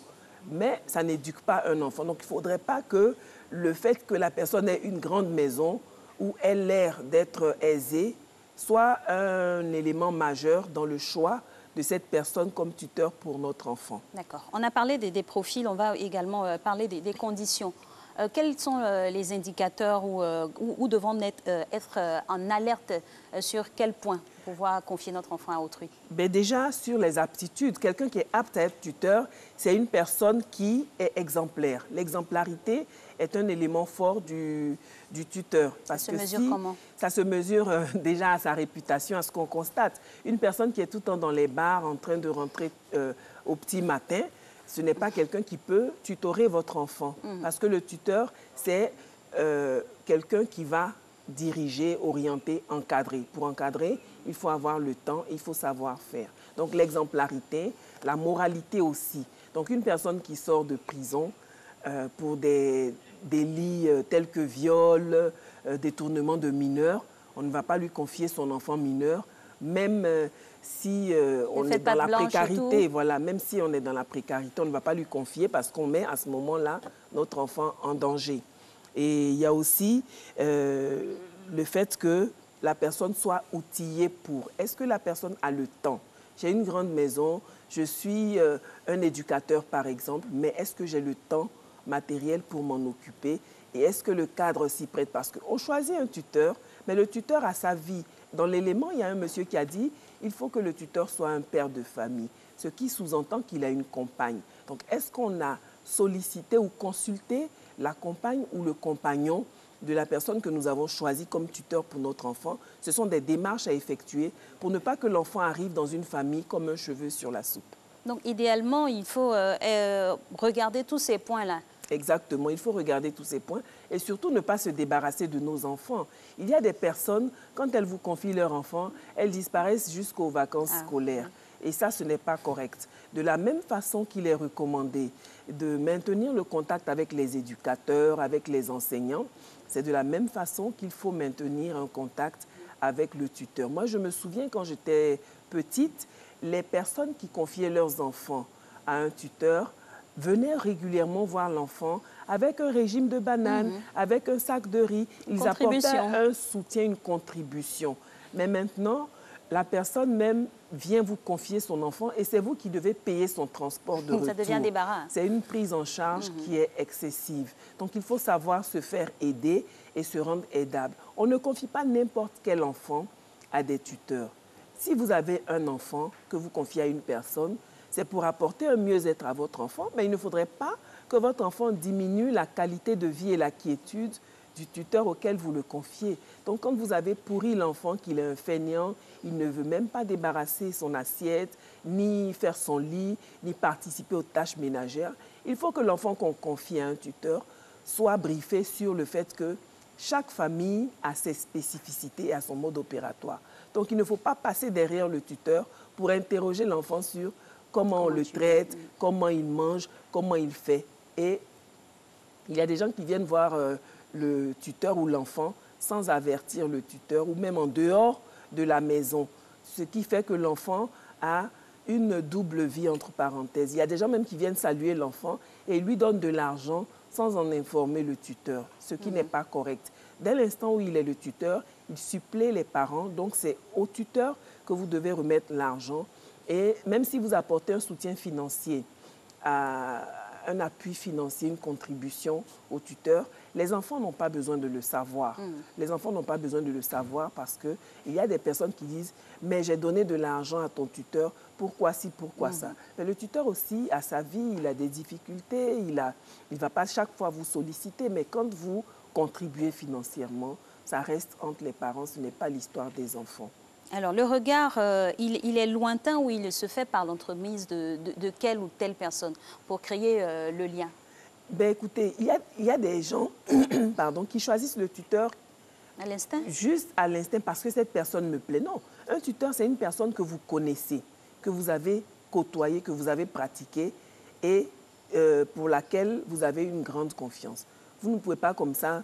Mais ça n'éduque pas un enfant. Donc, il ne faudrait pas que le fait que la personne ait une grande maison où elle a l'air d'être aisée soit un élément majeur dans le choix de cette personne comme tuteur pour notre enfant. D'accord. On a parlé des profils, on va également parler des conditions. Quels sont les indicateurs où devons être en alerte sur quel point pouvoir confier notre enfant à autrui? Déjà, sur les aptitudes, quelqu'un qui est apte à être tuteur, c'est une personne qui est exemplaire. L'exemplarité est un élément fort du tuteur. Parce ça se mesure comment? Ça se mesure déjà à sa réputation, à ce qu'on constate. Une personne qui est tout le temps dans les bars en train de rentrer au petit matin, ce n'est pas quelqu'un qui peut tutorer votre enfant. Parce que le tuteur, c'est quelqu'un qui va diriger, orienter, encadrer. Pour encadrer, il faut avoir le temps, il faut savoir faire. Donc l'exemplarité, la moralité aussi. Donc une personne qui sort de prison pour des délits tels que viol, détournement de mineurs, on ne va pas lui confier son enfant mineur, même si on est dans la précarité. Voilà, même si on est dans la précarité, on ne va pas lui confier parce qu'on met à ce moment-là notre enfant en danger. Et il y a aussi le fait que la personne soit outillée pour. Est-ce que la personne a le temps? J'ai une grande maison, je suis un éducateur par exemple, mais est-ce que j'ai le temps matériel pour m'en occuper? Et est-ce que le cadre s'y prête? Parce qu'on choisit un tuteur, mais le tuteur a sa vie. Dans l'élément, il y a un monsieur qui a dit il faut que le tuteur soit un père de famille, ce qui sous-entend qu'il a une compagne. Donc, est-ce qu'on a sollicité ou consulté la compagne ou le compagnon de la personne que nous avons choisi comme tuteur pour notre enfant? Ce sont des démarches à effectuer pour ne pas que l'enfant arrive dans une famille comme un cheveu sur la soupe. Donc, idéalement, il faut regarder tous ces points-là. Exactement, il faut regarder tous ces points et surtout ne pas se débarrasser de nos enfants. Il y a des personnes, quand elles vous confient leurs enfants, elles disparaissent jusqu'aux vacances scolaires. Et ça, ce n'est pas correct. De la même façon qu'il est recommandé de maintenir le contact avec les éducateurs, avec les enseignants, c'est de la même façon qu'il faut maintenir un contact avec le tuteur. Moi, je me souviens quand j'étais petite, les personnes qui confiaient leurs enfants à un tuteur venaient régulièrement voir l'enfant avec un régime de bananes, avec un sac de riz. Ils apportaient un soutien, une contribution. Mais maintenant, la personne même vient vous confier son enfant et c'est vous qui devez payer son transport de retour. Ça devient débarras. C'est une prise en charge qui est excessive. Donc, il faut savoir se faire aider et se rendre aidable. On ne confie pas n'importe quel enfant à des tuteurs. Si vous avez un enfant que vous confiez à une personne, c'est pour apporter un mieux-être à votre enfant, mais il ne faudrait pas que votre enfant diminue la qualité de vie et la quiétude du tuteur auquel vous le confiez. Donc, quand vous avez pourri l'enfant, qu'il est un feignant, il ne veut même pas débarrasser son assiette, ni faire son lit, ni participer aux tâches ménagères, il faut que l'enfant qu'on confie à un tuteur soit briefé sur le fait que chaque famille a ses spécificités et a son mode opératoire. Donc, il ne faut pas passer derrière le tuteur pour interroger l'enfant sur comment on le traite, comment il mange, comment il fait. Et il y a des gens qui viennent voir le tuteur ou l'enfant sans avertir le tuteur ou même en dehors de la maison. Ce qui fait que l'enfant a une double vie entre parenthèses. Il y a des gens même qui viennent saluer l'enfant et lui donnent de l'argent sans en informer le tuteur, ce qui n'est pas correct. Dès l'instant où il est le tuteur, il supplée les parents. Donc, c'est au tuteur que vous devez remettre l'argent. Et même si vous apportez un soutien financier, un appui financier, une contribution au tuteur, les enfants n'ont pas besoin de le savoir. Les enfants n'ont pas besoin de le savoir parce qu'il y a des personnes qui disent « mais j'ai donné de l'argent à ton tuteur, pourquoi ci, pourquoi ça ?» Mais le tuteur aussi a sa vie, il a des difficultés, il ne va pas chaque fois vous solliciter, mais quand vous contribuez financièrement, ça reste entre les parents, ce n'est pas l'histoire des enfants. Alors, le regard, il est lointain ou il se fait par l'entremise de quelle ou telle personne pour créer le lien? Ben, écoutez, il y a des gens pardon, qui choisissent le tuteur à l'instinct? Juste à l'instinct parce que cette personne me plaît. Non, un tuteur, c'est une personne que vous connaissez, que vous avez côtoyé, que vous avez pratiqué et pour laquelle vous avez une grande confiance. Vous ne pouvez pas comme ça,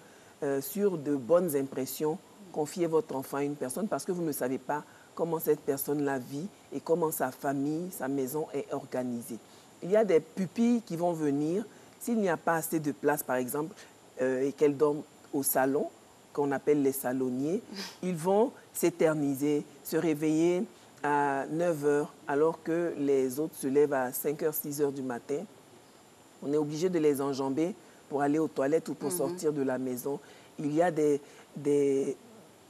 sur de bonnes impressions, confier votre enfant à une personne parce que vous ne savez pas comment cette personne la vit et comment sa famille, sa maison est organisée. Il y a des pupilles qui vont venir, s'il n'y a pas assez de place, par exemple, et qu'elles dorment au salon, qu'on appelle les salonniers, ils vont s'éterniser, se réveiller à 9 h alors que les autres se lèvent à 5 h, 6 h du matin. On est obligé de les enjamber pour aller aux toilettes ou pour sortir de la maison. Il y a des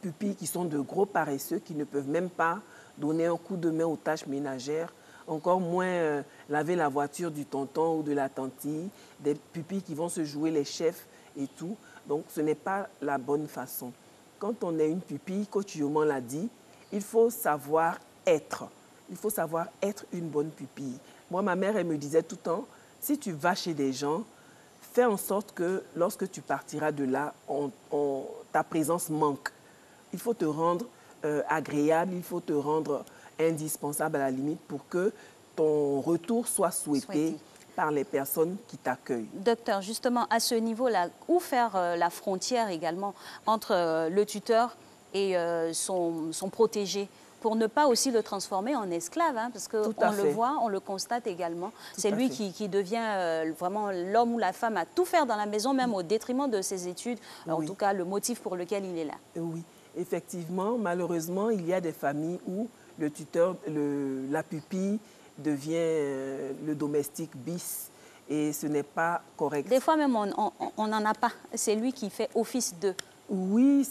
pupilles qui sont de gros paresseux qui ne peuvent même pas donner un coup de main aux tâches ménagères, encore moins laver la voiture du tonton ou de la tantille, des pupilles qui vont se jouer les chefs et tout. Donc, ce n'est pas la bonne façon. Quand on est une pupille, Coach Yoman l'a dit, il faut savoir être. Il faut savoir être une bonne pupille. Moi, ma mère, elle me disait tout le temps, si tu vas chez des gens, fais en sorte que lorsque tu partiras de là, ta présence manque. Il faut te rendre agréable, il faut te rendre indispensable à la limite pour que ton retour soit souhaité par les personnes qui t'accueillent. Docteur, justement, à ce niveau-là, où faire la frontière également entre le tuteur et son protégé pour ne pas aussi le transformer en esclave, hein, parce qu'on le voit, on le constate également. C'est lui qui devient vraiment l'homme ou la femme à tout faire dans la maison, même au détriment de ses études, en tout cas le motif pour lequel il est là. Oui, effectivement, malheureusement, il y a des familles où le tuteur, la pupille devient le domestique bis et ce n'est pas correct. Des fois même, on n'en a pas. C'est lui qui fait office de... Oui,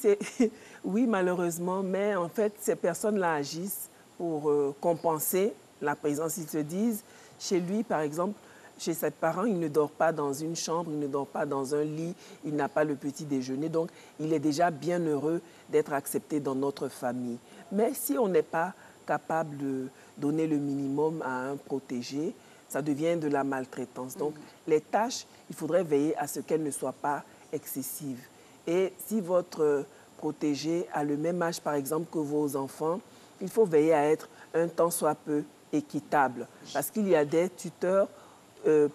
oui, malheureusement, mais en fait, ces personnes-là agissent pour compenser la présence. Ils se disent, chez lui, par exemple, chez ses parents, il ne dort pas dans une chambre, il ne dort pas dans un lit, il n'a pas le petit déjeuner. Donc, il est déjà bien heureux d'être accepté dans notre famille. Mais si on n'est pas capable de donner le minimum à un protégé, ça devient de la maltraitance. Donc, les tâches, il faudrait veiller à ce qu'elles ne soient pas excessives. Et si votre protégé a le même âge, par exemple, que vos enfants, il faut veiller à être un tant soit peu équitable. Parce qu'il y a des tuteurs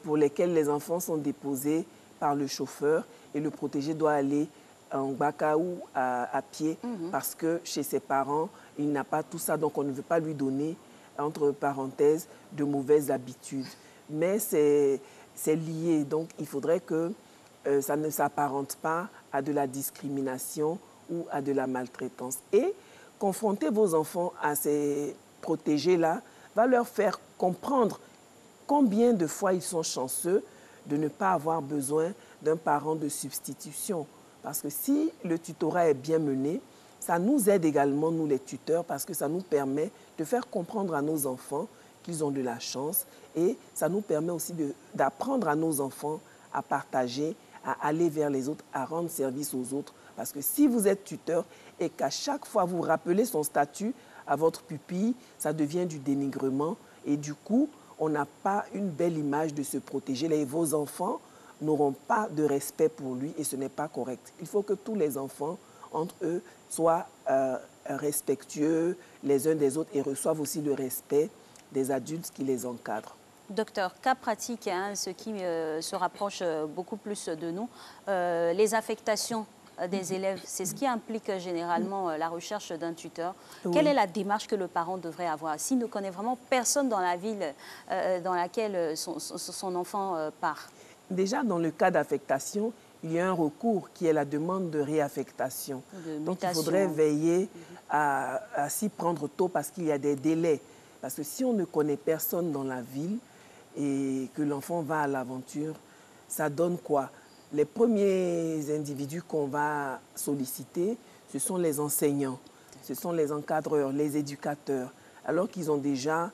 pour lesquels les enfants sont déposés par le chauffeur et le protégé doit aller en baka ou à pied parce que chez ses parents, il n'a pas tout ça. Donc, on ne veut pas lui donner, entre parenthèses, de mauvaises habitudes. Mais c'est lié. Donc, il faudrait que ça ne s'apparente pas à de la discrimination ou à de la maltraitance. Et confronter vos enfants à ces protégés-là va leur faire comprendre combien de fois ils sont chanceux de ne pas avoir besoin d'un parent de substitution. Parce que si le tutorat est bien mené, ça nous aide également, nous les tuteurs, parce que ça nous permet de faire comprendre à nos enfants qu'ils ont de la chance et ça nous permet aussi d'apprendre à nos enfants à partager, à aller vers les autres, à rendre service aux autres. Parce que si vous êtes tuteur et qu'à chaque fois vous rappelez son statut à votre pupille, ça devient du dénigrement et du coup, on n'a pas une belle image de se protéger. Et vos enfants n'auront pas de respect pour lui et ce n'est pas correct. Il faut que tous les enfants, entre eux, soient respectueux les uns des autres et reçoivent aussi le respect des adultes qui les encadrent. Docteur, cas pratique, hein, ce qui se rapproche beaucoup plus de nous, les affectations des élèves, c'est ce qui implique généralement la recherche d'un tuteur. Oui. Quelle est la démarche que le parent devrait avoir s'il ne connaît vraiment personne dans la ville dans laquelle son enfant part? Déjà, dans le cas d'affectation, il y a un recours qui est la demande de réaffectation. Donc, il faudrait veiller à s'y prendre tôt parce qu'il y a des délais. Parce que si on ne connaît personne dans la ville et que l'enfant va à l'aventure, ça donne quoi? Les premiers individus qu'on va solliciter, ce sont les enseignants, ce sont les encadreurs, les éducateurs, alors qu'ils ont déjà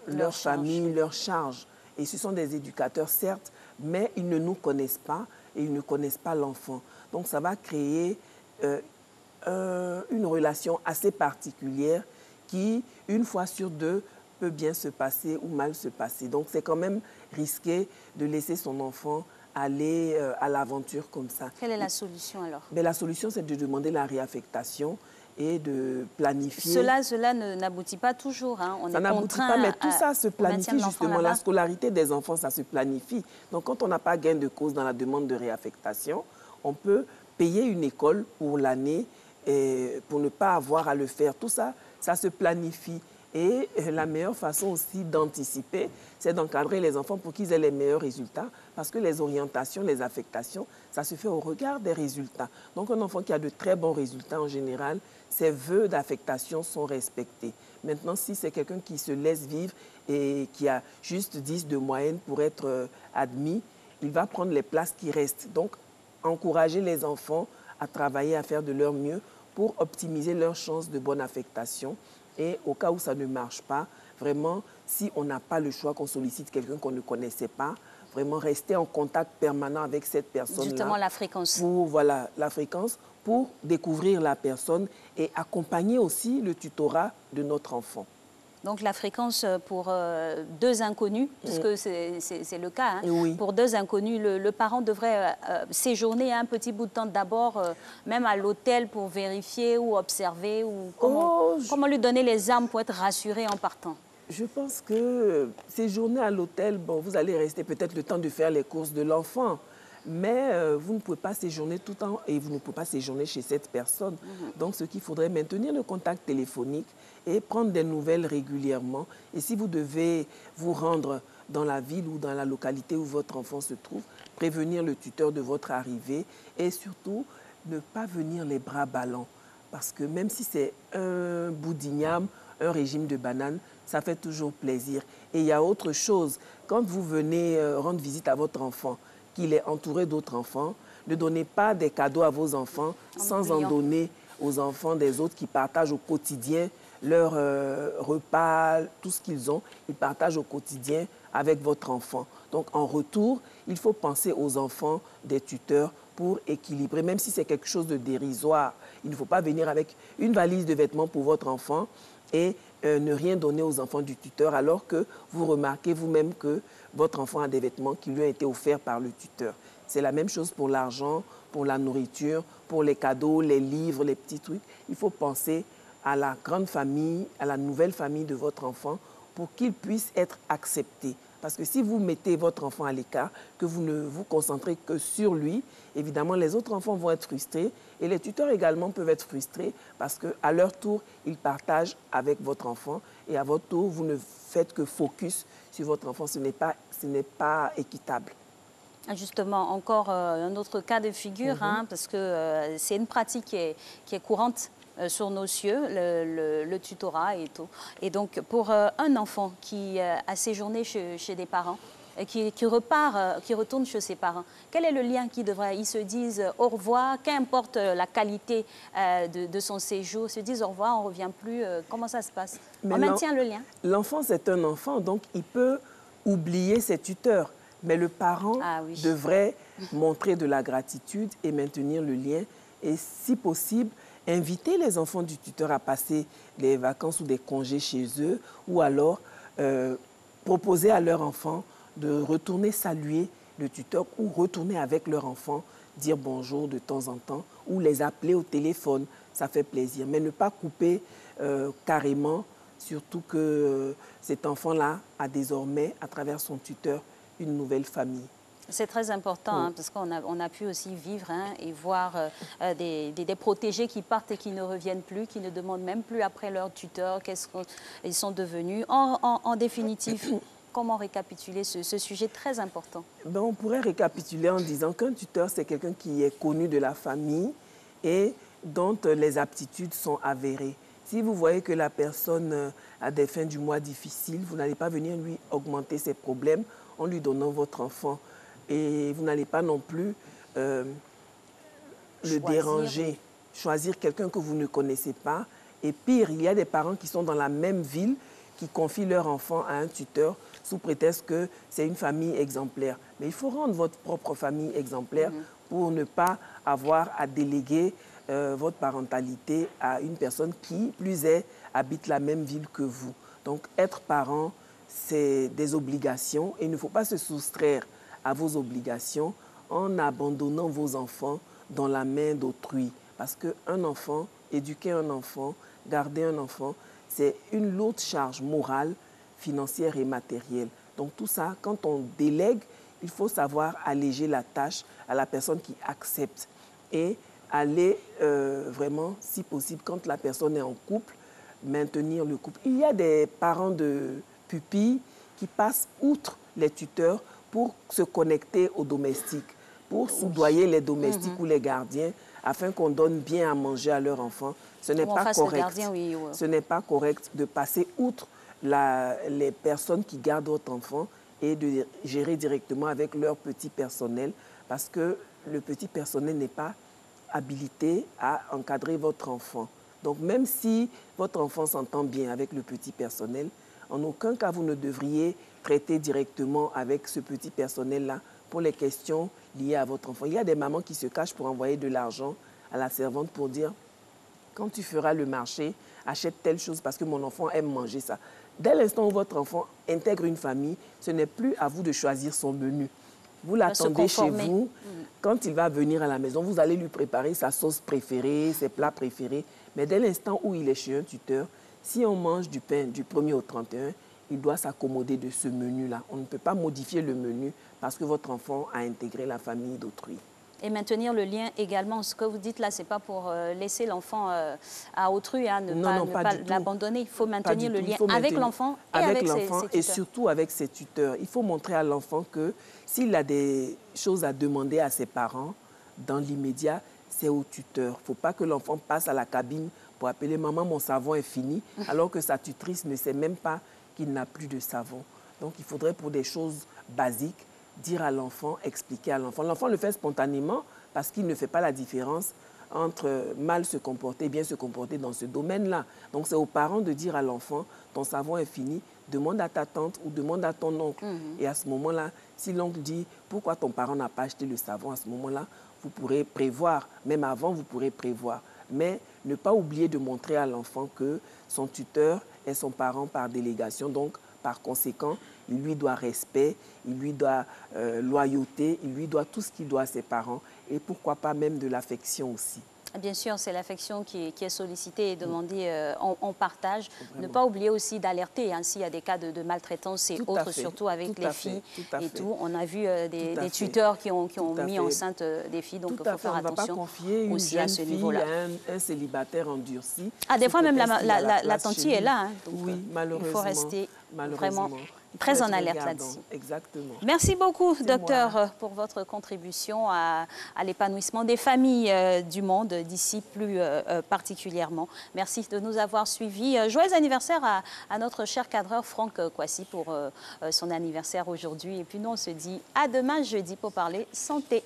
leur famille, leur charge. Et ce sont des éducateurs, certes, mais ils ne nous connaissent pas et ils ne connaissent pas l'enfant. Donc, ça va créer une relation assez particulière qui, une fois sur deux, peut bien se passer ou mal se passer. Donc, c'est quand même risqué de laisser son enfant aller à l'aventure comme ça. Quelle est la solution alors? La solution, c'est de demander la réaffectation et de planifier. Cela n'aboutit pas toujours. Hein. Ça n'aboutit pas, mais tout ça se planifie justement. La scolarité des enfants, ça se planifie. Donc, quand on n'a pas gain de cause dans la demande de réaffectation, on peut payer une école pour l'année pour ne pas avoir à le faire. Tout ça, ça se planifie. Et la meilleure façon aussi d'anticiper, c'est d'encadrer les enfants pour qu'ils aient les meilleurs résultats. Parce que les orientations, les affectations, ça se fait au regard des résultats. Donc, un enfant qui a de très bons résultats en général, ses vœux d'affectation sont respectés. Maintenant, si c'est quelqu'un qui se laisse vivre et qui a juste 10 de moyenne pour être admis, il va prendre les places qui restent. Donc, encourager les enfants à travailler, à faire de leur mieux pour optimiser leurs chances de bonne affectation. Et au cas où ça ne marche pas, vraiment, si on n'a pas le choix, qu'on sollicite quelqu'un qu'on ne connaissait pas, vraiment rester en contact permanent avec cette personne-là. Justement, la fréquence. Voilà, la fréquence pour découvrir la personne et accompagner aussi le tutorat de notre enfant. Donc la fréquence pour deux inconnus, puisque c'est le cas, hein. Oui. Pour deux inconnus, le parent devrait séjourner un petit bout de temps d'abord, même à l'hôtel pour vérifier ou observer, ou comment lui donner les armes pour être rassuré en partant? Je pense que séjourner à l'hôtel, bon, vous allez rester peut-être le temps de faire les courses de l'enfant, mais vous ne pouvez pas séjourner tout le temps et vous ne pouvez pas séjourner chez cette personne. Donc, ce qu'il faudrait maintenir le contact téléphonique et prendre des nouvelles régulièrement. Et si vous devez vous rendre dans la ville ou dans la localité où votre enfant se trouve, prévenir le tuteur de votre arrivée et surtout ne pas venir les bras ballants. Parce que même si c'est un bout d'igname, un régime de banane, ça fait toujours plaisir. Et il y a autre chose. Quand vous venez rendre visite à votre enfant, qu'il est entouré d'autres enfants, ne donnez pas des cadeaux à vos enfants sans en donner aux enfants des autres qui partagent au quotidien leur repas, tout ce qu'ils ont. Ils partagent au quotidien avec votre enfant. Donc, en retour, il faut penser aux enfants des tuteurs pour équilibrer, même si c'est quelque chose de dérisoire. Il ne faut pas venir avec une valise de vêtements pour votre enfant et ne rien donner aux enfants du tuteur alors que vous remarquez vous-même que votre enfant a des vêtements qui lui ont été offerts par le tuteur. C'est la même chose pour l'argent, pour la nourriture, pour les cadeaux, les livres, les petits trucs. Il faut penser à la grande famille, à la nouvelle famille de votre enfant pour qu'il puisse être accepté. Parce que si vous mettez votre enfant à l'écart, que vous ne vous concentrez que sur lui, évidemment, les autres enfants vont être frustrés et les tuteurs également peuvent être frustrés parce qu'à leur tour, ils partagent avec votre enfant et à votre tour, vous ne faites que focus sur votre enfant. Ce n'est pas équitable. Justement, encore un autre cas de figure, parce que c'est une pratique qui est courante sur nos cieux, le tutorat et tout. Et donc, pour un enfant qui a séjourné chez des parents, et qui retourne chez ses parents, quel est le lien qu'ils devraient? Ils se disent au revoir, qu'importe la qualité de son séjour, ils se disent au revoir, on ne revient plus. Comment ça se passe? On maintient le lien? L'enfant, c'est un enfant, donc il peut oublier ses tuteurs. Mais le parent devrait montrer de la gratitude et maintenir le lien. Et si possible, inviter les enfants du tuteur à passer les vacances ou des congés chez eux, ou alors proposer à leur enfant de retourner saluer le tuteur ou retourner avec leur enfant, dire bonjour de temps en temps, ou les appeler au téléphone, ça fait plaisir. Mais ne pas couper carrément, surtout que cet enfant-là a désormais, à travers son tuteur, une nouvelle famille. C'est très important, parce qu'on a pu aussi vivre et voir des protégés qui partent et qui ne reviennent plus, qui ne demandent même plus après leur tuteur qu'est-ce qu'ils sont devenus. En définitive, comment récapituler ce sujet très important? On pourrait récapituler en disant qu'un tuteur, c'est quelqu'un qui est connu de la famille et dont les aptitudes sont avérées. Si vous voyez que la personne a des fins du mois difficiles, vous n'allez pas venir lui augmenter ses problèmes en lui donnant votre enfant. Et vous n'allez pas non plus le déranger, choisir quelqu'un que vous ne connaissez pas. Et pire, il y a des parents qui sont dans la même ville, qui confient leur enfant à un tuteur sous prétexte que c'est une famille exemplaire. Mais il faut rendre votre propre famille exemplaire pour ne pas avoir à déléguer votre parentalité à une personne qui, plus est, habite la même ville que vous. Donc, être parent, c'est des obligations et il ne faut pas se soustraire à vos obligations en abandonnant vos enfants dans la main d'autrui. Parce qu'un enfant, éduquer un enfant, garder un enfant, c'est une lourde charge morale, financière et matérielle. Donc tout ça, quand on délègue, il faut savoir alléger la tâche à la personne qui accepte et aller vraiment, si possible, quand la personne est en couple, maintenir le couple. Il y a des parents de pupilles qui passent outre les tuteurs pour se connecter aux domestiques, pour soudoyer les domestiques ou les gardiens, afin qu'on donne bien à manger à leur enfant. Ce n'est pas correct. Ce n'est pas correct de passer outre les personnes qui gardent votre enfant et de gérer directement avec leur petit personnel, parce que le petit personnel n'est pas habilité à encadrer votre enfant. Donc même si votre enfant s'entend bien avec le petit personnel, en aucun cas vous ne devriez traiter directement avec ce petit personnel-là pour les questions liées à votre enfant. Il y a des mamans qui se cachent pour envoyer de l'argent à la servante pour dire « quand tu feras le marché, achète telle chose parce que mon enfant aime manger ça ». Dès l'instant où votre enfant intègre une famille, ce n'est plus à vous de choisir son menu. Vous l'attendez chez vous. Quand il va venir à la maison, vous allez lui préparer sa sauce préférée, ses plats préférés. Mais dès l'instant où il est chez un tuteur, si on mange du pain du 1er au 31, il doit s'accommoder de ce menu-là. On ne peut pas modifier le menu parce que votre enfant a intégré la famille d'autrui. Et maintenir le lien également. Ce que vous dites là, ce n'est pas pour laisser l'enfant à autrui, ne pas l'abandonner. Il faut maintenir le lien avec l'enfant et avec ses tuteurs. Et surtout avec ses tuteurs. Il faut montrer à l'enfant que s'il a des choses à demander à ses parents, dans l'immédiat, c'est au tuteur. Il ne faut pas que l'enfant passe à la cabine pour appeler « Maman, mon savon est fini », alors que sa tutrice ne sait même pas qu'il n'a plus de savon. Donc, il faudrait pour des choses basiques, dire à l'enfant, expliquer à l'enfant. L'enfant le fait spontanément parce qu'il ne fait pas la différence entre mal se comporter et bien se comporter dans ce domaine-là. Donc, c'est aux parents de dire à l'enfant, ton savon est fini, demande à ta tante ou demande à ton oncle. Et à ce moment-là, si l'oncle dit, pourquoi ton parent n'a pas acheté le savon, à ce moment-là, vous pourrez prévoir. Même avant, vous pourrez prévoir. Mais ne pas oublier de montrer à l'enfant que son tuteur est son parent par délégation. Donc, par conséquent, il lui doit respect, il lui doit loyauté, il lui doit tout ce qu'il doit à ses parents et pourquoi pas même de l'affection aussi. Bien sûr, c'est l'affection qui est sollicitée et demandée en partage. Vraiment. Ne pas oublier aussi d'alerter s'il y a des cas de maltraitance et autres, surtout avec les filles et tout. On a vu des tuteurs qui ont mis enceinte des filles, donc il faut faire attention aussi à ce niveau-là. Un célibataire endurci. Ah, des fois même la tante est là. Hein, donc, oui, malheureusement. Il faut rester vraiment très en alerte là-dessus. Exactement. Merci beaucoup, docteur, pour votre contribution à l'épanouissement des familles du monde, d'ici plus particulièrement. Merci de nous avoir suivis. Joyeux anniversaire à notre cher cadreur Franck Kwasi pour son anniversaire aujourd'hui. Et puis nous, on se dit à demain jeudi pour parler santé.